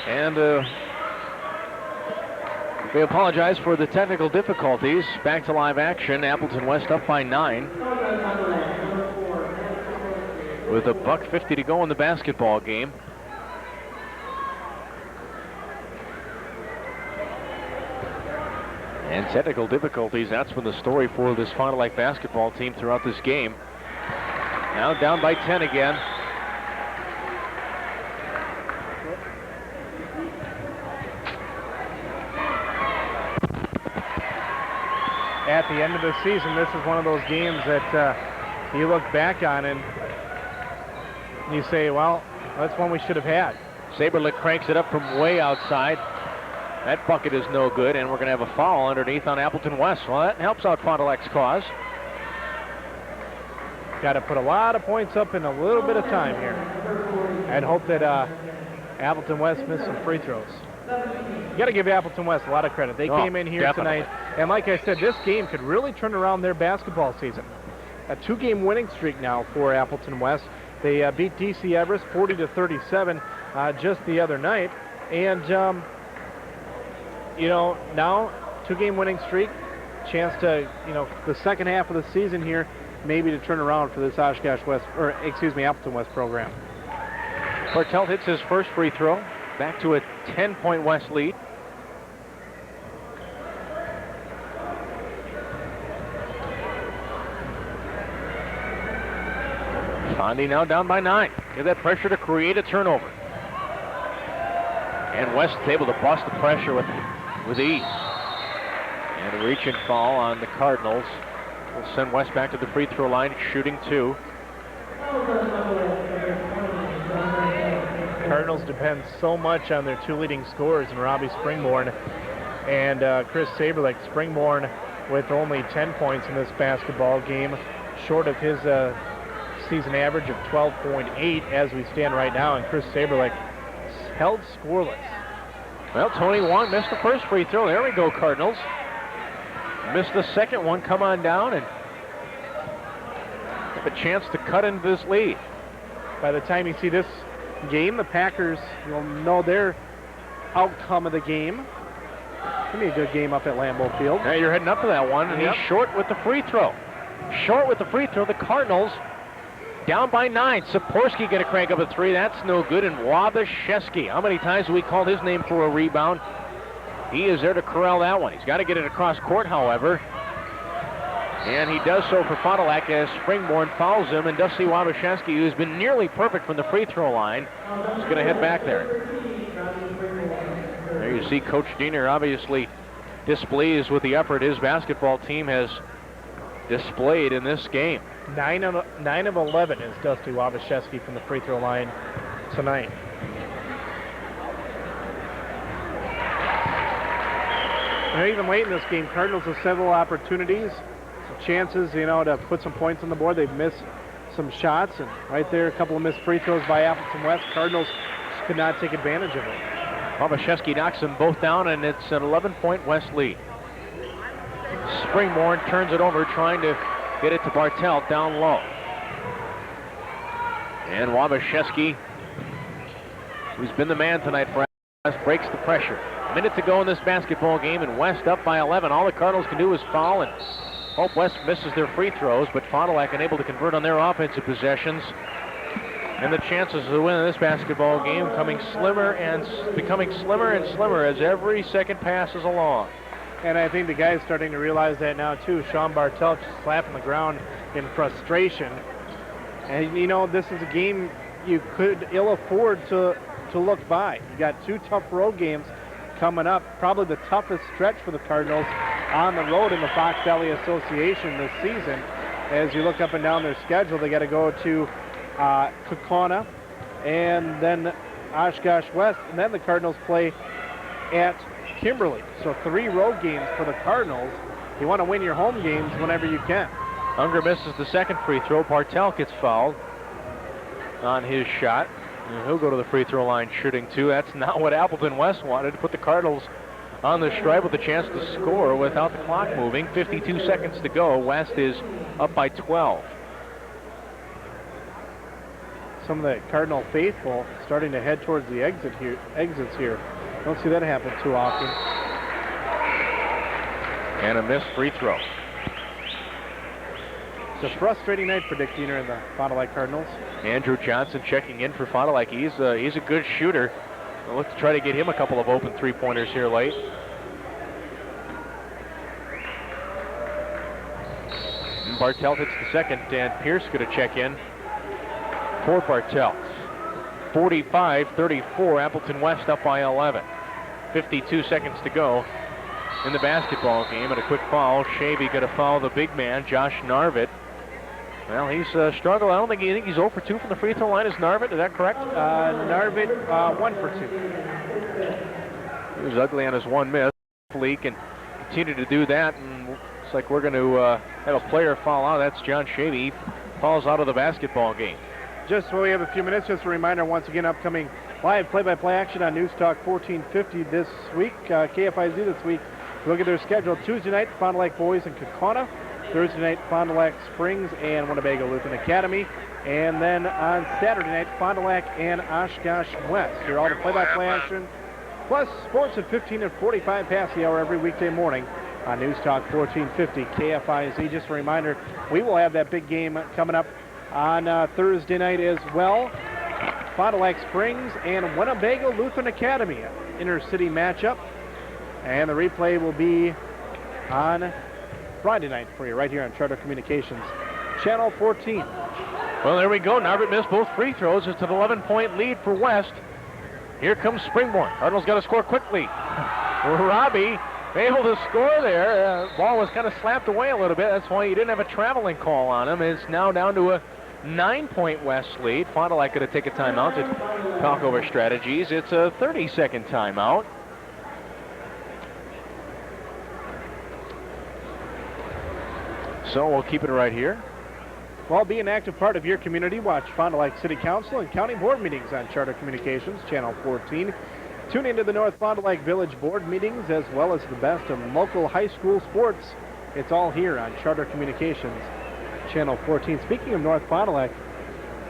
And we apologize for the technical difficulties. Back to live action. Appleton West up by 9. With $1:50 to go in the basketball game. And technical difficulties, that's been the story for this Fond du Lac basketball team throughout this game. Now down by 10 again. At the end of the season, this is one of those games that you look back on and you say, well, that's one we should have had. Saberlich cranks it up from way outside. That bucket is no good, and we're going to have a foul underneath on Appleton West. Well, that helps out Fond du Lac's cause. Got to put a lot of points up in a little bit of time here. And hope that Appleton West missed some free throws. You got to give Appleton West a lot of credit. They came in here definitely tonight, and like I said, this game could really turn around their basketball season. A 2-game winning streak now for Appleton West. They beat DC Everest 40-37 just the other night, and you know, now 2-game winning streak, chance to, you know, the second half of the season here, maybe to turn around for this Appleton West program. Bartelt hits his first free throw, back to a 10-point West lead. Fondy now down by 9. Get that pressure to create a turnover. And West is able to bust the pressure with ease. And a reach and fall on the Cardinals will send West back to the free throw line, shooting 2. Cardinals depend so much on their 2 leading scorers in Robbie Springborn and Chris Saberlich. Springborn with only 10 points in this basketball game, short of his season average of 12.8 as we stand right now, and Chris Saberlich held scoreless. Well, Tony Wong missed the first free throw. There we go, Cardinals. Missed the second one. Come on down and have a chance to cut into this lead. By the time you see this game, the Packers, you'll know their outcome of the game. Give me a good game up at Lambeau Field. Now you're heading up to that one, and he's short with the free throw. Short with the free throw. The Cardinals down by 9. Saporski going to crank up a 3. That's no good. And Wabashewski, how many times have we called his name for a rebound? He is there to corral that one. He's got to get it across court, however. And he does so for Fond du Lac as Springborn fouls him. And Dusty Wabashewski, who's been nearly perfect from the free throw line, is going to head back there. There you see Coach Diener obviously displeased with the effort his basketball team has displayed in this game. 9 of 11 is Dusty Wabashewski from the free throw line tonight. And even late in this game, Cardinals have several opportunities, some chances, you know, to put some points on the board. They've missed some shots, and right there, a couple of missed free throws by Appleton West. Cardinals just could not take advantage of it. Wabashewski knocks them both down, and it's an 11-point West lead. Springborn turns it over, trying to get it to Bartelt down low. And Wabashewski, who's been the man tonight for West, breaks the pressure. A minute to go in this basketball game, and West up by 11. All the Cardinals can do is foul and hope West misses their free throws, but Fond du Lac unable to convert on their offensive possessions. And the chances of the win in this basketball game becoming slimmer and slimmer as every second passes along. And I think the guy's starting to realize that now too. Sean Bartelt just slapping the ground in frustration. And you know, this is a game you could ill afford to look by. You got 2 tough road games coming up, probably the toughest stretch for the Cardinals on the road in the Fox Valley Association this season. As you look up and down their schedule, they got to go to Kaukauna and then Oshkosh West, and then the Cardinals play at Kimberly. So 3 road games for the Cardinals. You want to win your home games whenever you can. Unger misses the second free throw. Bartelt gets fouled on his shot. And he'll go to the free throw line shooting 2. That's not what Appleton West wanted, to put the Cardinals on the stripe with a chance to score without the clock moving. 52 seconds to go. West is up by 12. Some of the Cardinal faithful starting to head towards the exits here. Don't see that happen too often. And a missed free throw. It's a frustrating night for Dick Diener and the Fond du Lac Cardinals. Andrew Johnson checking in for Fond du Lac. He's a good shooter. We'll look to try to get him a couple of open 3-pointers here late. Bartelt hits the second, and Pierce going to check in for Bartelt. 45-34, Appleton West up by 11. 52 seconds to go in the basketball game, and a quick foul. Shavy going to foul the big man, Josh Narvit. Well, he's struggled. I don't think he's 0 for 2 from the free throw line. Is Narvit? Is that correct? Narvit 1 for 2. He was ugly on his one miss. Hopefully he can continue to do that, and looks like we're going to have a player foul out. That's John Shavy. He falls out of the basketball game. Just while we have a few minutes, just a reminder once again, upcoming live play-by-play action on News Talk 1450 this week. KFIZ this week. Look at their schedule. Tuesday night, Fond du Lac Boys and Kaukauna. Thursday night, Fond du Lac Springs and Winnebago Lutheran Academy. And then on Saturday night, Fond du Lac and Oshkosh West. Here all the play-by-play action. Plus sports at 15 and 45 past the hour every weekday morning on News Talk 1450 KFIZ. Just a reminder, we will have that big game coming up on Thursday night as well. Fond du Lac Springs and Winnebago Lutheran Academy, inter-city matchup. And the replay will be on Friday night for you right here on Charter Communications, Channel 14. Well, there we go. Narvit missed both free throws. It's an 11-point lead for West. Here comes Springborn. Cardinals got to score quickly. Robbie able to score there. Ball was kind of slapped away a little bit. That's why he didn't have a traveling call on him. It's now down to a 9-point West lead. Fond du Lac going to take a timeout to talk over strategies. It's a 30-second timeout. So we'll keep it right here. Well, be an active part of your community. Watch Fond du Lac City Council and County Board meetings on Charter Communications, Channel 14. Tune into the North Fond du Lac Village Board meetings as well as the best of local high school sports. It's all here on Charter Communications, Channel 14. Speaking of North Fond du Lac,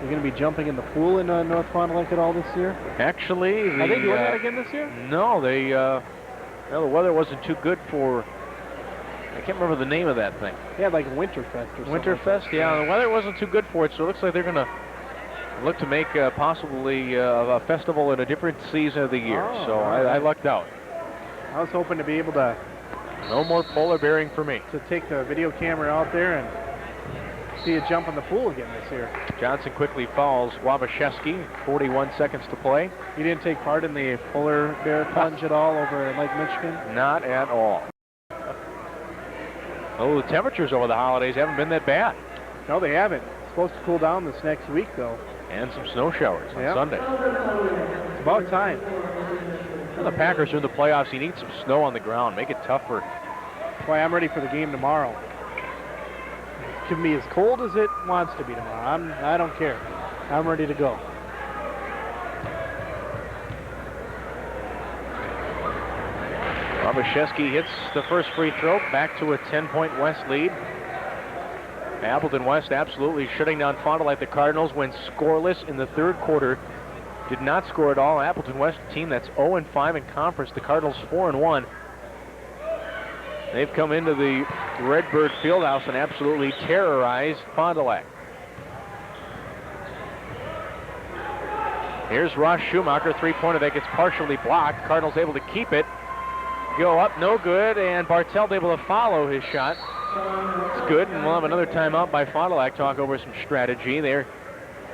you're going to be jumping in the pool in North Fond du Lac at all this year? Actually, are they doing that again this year? No, they. Well, the weather wasn't too good for. I can't remember the name of that thing. Yeah, like Winterfest or something. Winterfest, yeah. The weather wasn't too good for it, so it looks like they're going to look to make possibly a festival in a different season of the year. Oh, so I lucked out. I was hoping to be able to... No more polar bearing for me. To take the video camera out there and see you jump in the pool again this year. Johnson quickly fouls Wabashewski. 41 seconds to play. You didn't take part in the polar bear plunge at all over Lake Michigan? Not at all. Oh, the temperatures over the holidays haven't been that bad. No, they haven't. It's supposed to cool down this next week, though. And some snow showers on Sunday. It's about time. Well, the Packers are in the playoffs. You need some snow on the ground. Make it tougher. That's why I'm ready for the game tomorrow. It can be as cold as it wants to be tomorrow. I don't care. I'm ready to go. Wabashewski hits the first free throw, back to a 10-point West lead. Appleton West absolutely shutting down Fond du Lac. The Cardinals went scoreless in the third quarter. Did not score at all. Appleton West, a team that's 0-5 in conference. The Cardinals 4-1. They've come into the Redbird Fieldhouse and absolutely terrorized Fond du Lac. Here's Ross Schumacher, three-pointer that gets partially blocked. Cardinals able to keep it. Go up, no good, and Bartelt able to follow his shot. It's good, and we'll have another timeout by Fond du Lac. Talk over some strategy. They're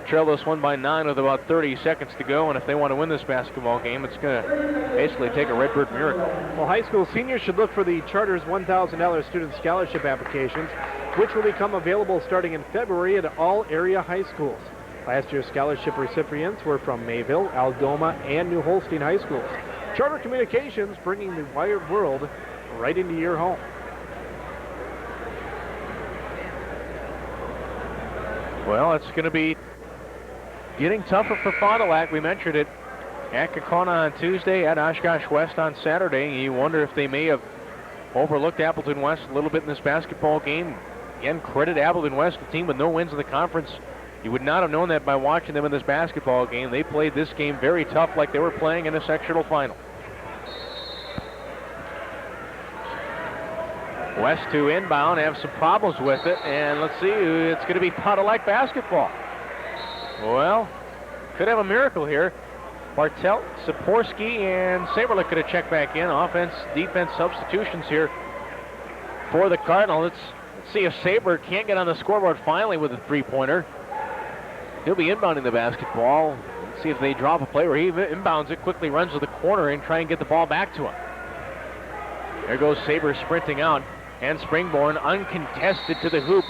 trail this one by 9 with about 30 seconds to go, and if they want to win this basketball game, it's going to basically take a Redbird miracle. Well, high school seniors should look for the Charter's $1,000 student scholarship applications, which will become available starting in February at all area high schools. Last year's scholarship recipients were from Mayville, Aldoma, and New Holstein high schools. Charter Communications, bringing the wired world right into your home. Well, it's going to be getting tougher for Fond du Lac. We mentioned it at Kaukauna on Tuesday, at Oshkosh West on Saturday. You wonder if they may have overlooked Appleton West a little bit in this basketball game. Again, credit Appleton West, a team with no wins in the conference. You would not have known that by watching them in this basketball game. They played this game very tough, like they were playing in a sectional final. West to inbound, have some problems with it, and let's see, it's going to be Fond du Lac basketball. Well, could have a miracle here. Bartelt, Saporsky, and Saberlich could have checked back in. Offense, defense substitutions here for the Cardinals. It's Let's see if Saber can't get on the scoreboard finally with a three-pointer. He'll be inbounding the basketball. Let's see if they drop a play where he inbounds it, quickly runs to the corner and try and get the ball back to him. There goes Saber sprinting out, and Springborn uncontested to the hoop.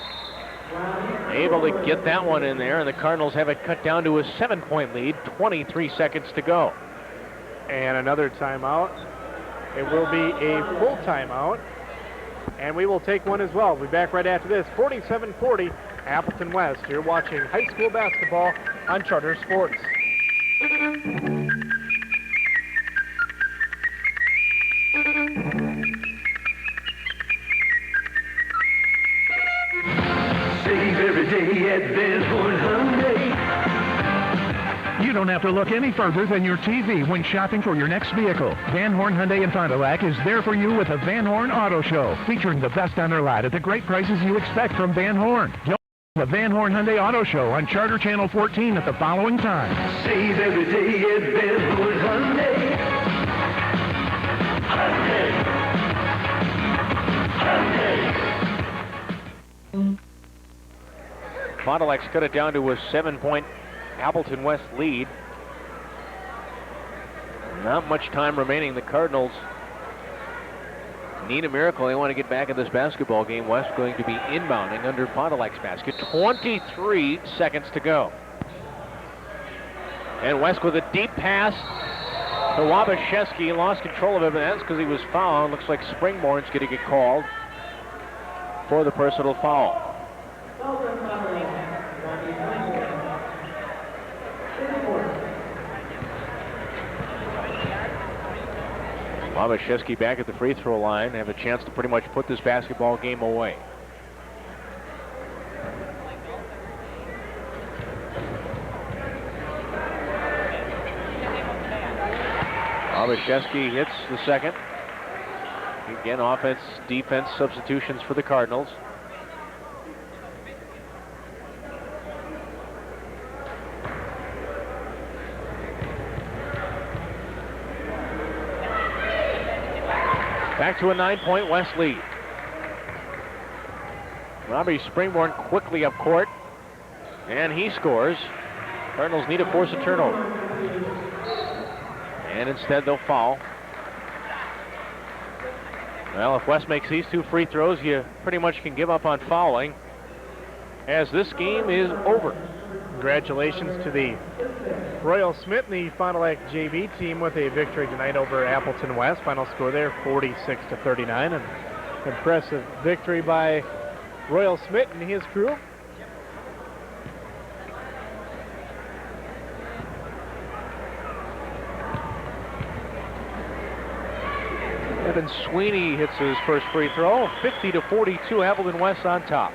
Able to get that one in there, and the Cardinals have it cut down to a 7-point lead, 23 seconds to go. And another timeout. It will be a full timeout, and we will take one as well. We'll be back right after this. 47-40, Appleton West. You're watching high school basketball on Charter Sports. Save every day at Van Horn Hyundai. You don't have to look any further than your TV when shopping for your next vehicle. Van Horn Hyundai in Fond du Lac is there for you with a Van Horn Auto Show, featuring the best on their lot at the great prices you expect from Van Horn. The Van Horn Hyundai Auto Show on Charter Channel 14 at the following time. Save every day at Van Horn Hyundai. Fond du Lac's cut it down to a 7-point Appleton West lead. Not much time remaining. The Cardinals need a miracle. They want to get back in this basketball game. West going to be inbounding under Fond du Lac's basket. 23 seconds to go. And West with a deep pass to Wabashewski. Lost control of it, but that's because he was fouled. Looks like Springborn's going to get called for the personal foul. Wabashewski back at the free throw line, have a chance to pretty much put this basketball game away. Wabashewski hits the second. Again, offense, defense substitutions for the Cardinals. Back to a 9-point West lead. Robbie Springborn quickly up court, and he scores. Cardinals need to force a turnover. And instead they'll foul. Well, if West makes these two free throws, you pretty much can give up on fouling, as this game is over. Congratulations to the Royal Smith and the Fond du Lac JV team with a victory tonight over Appleton West. Final score there, 46-39. An impressive victory by Royal Smith and his crew. Evan Sweeney hits his first free throw. 50-42, Appleton West on top.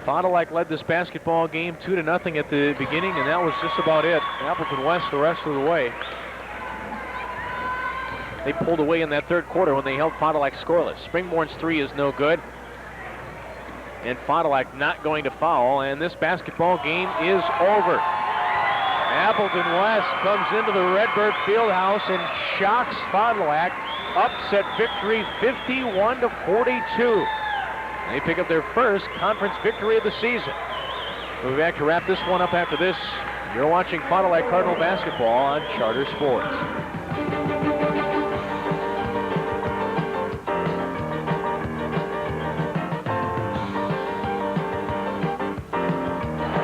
Fond du Lac led this basketball game 2-0 at the beginning, and that was just about it. Appleton West the rest of the way. They pulled away in that third quarter when they held Fond du Lac scoreless. Springborn's three is no good, and Fond du Lac not going to foul, and this basketball game is over. Appleton West comes into the Redbird Fieldhouse and shocks Fond du Lac. Upset victory, 51-42. They pick up their first conference victory of the season. We'll be back to wrap this one up after this. You're watching Fond du Lac Cardinal basketball on Charter Sports.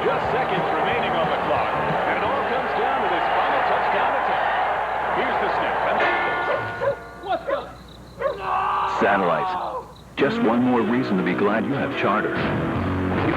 Just seconds remaining on the clock, and it all comes down to this final touchdown attempt. Here's the snap. Let's go. Satellite. Just one more reason to be glad you have Charter.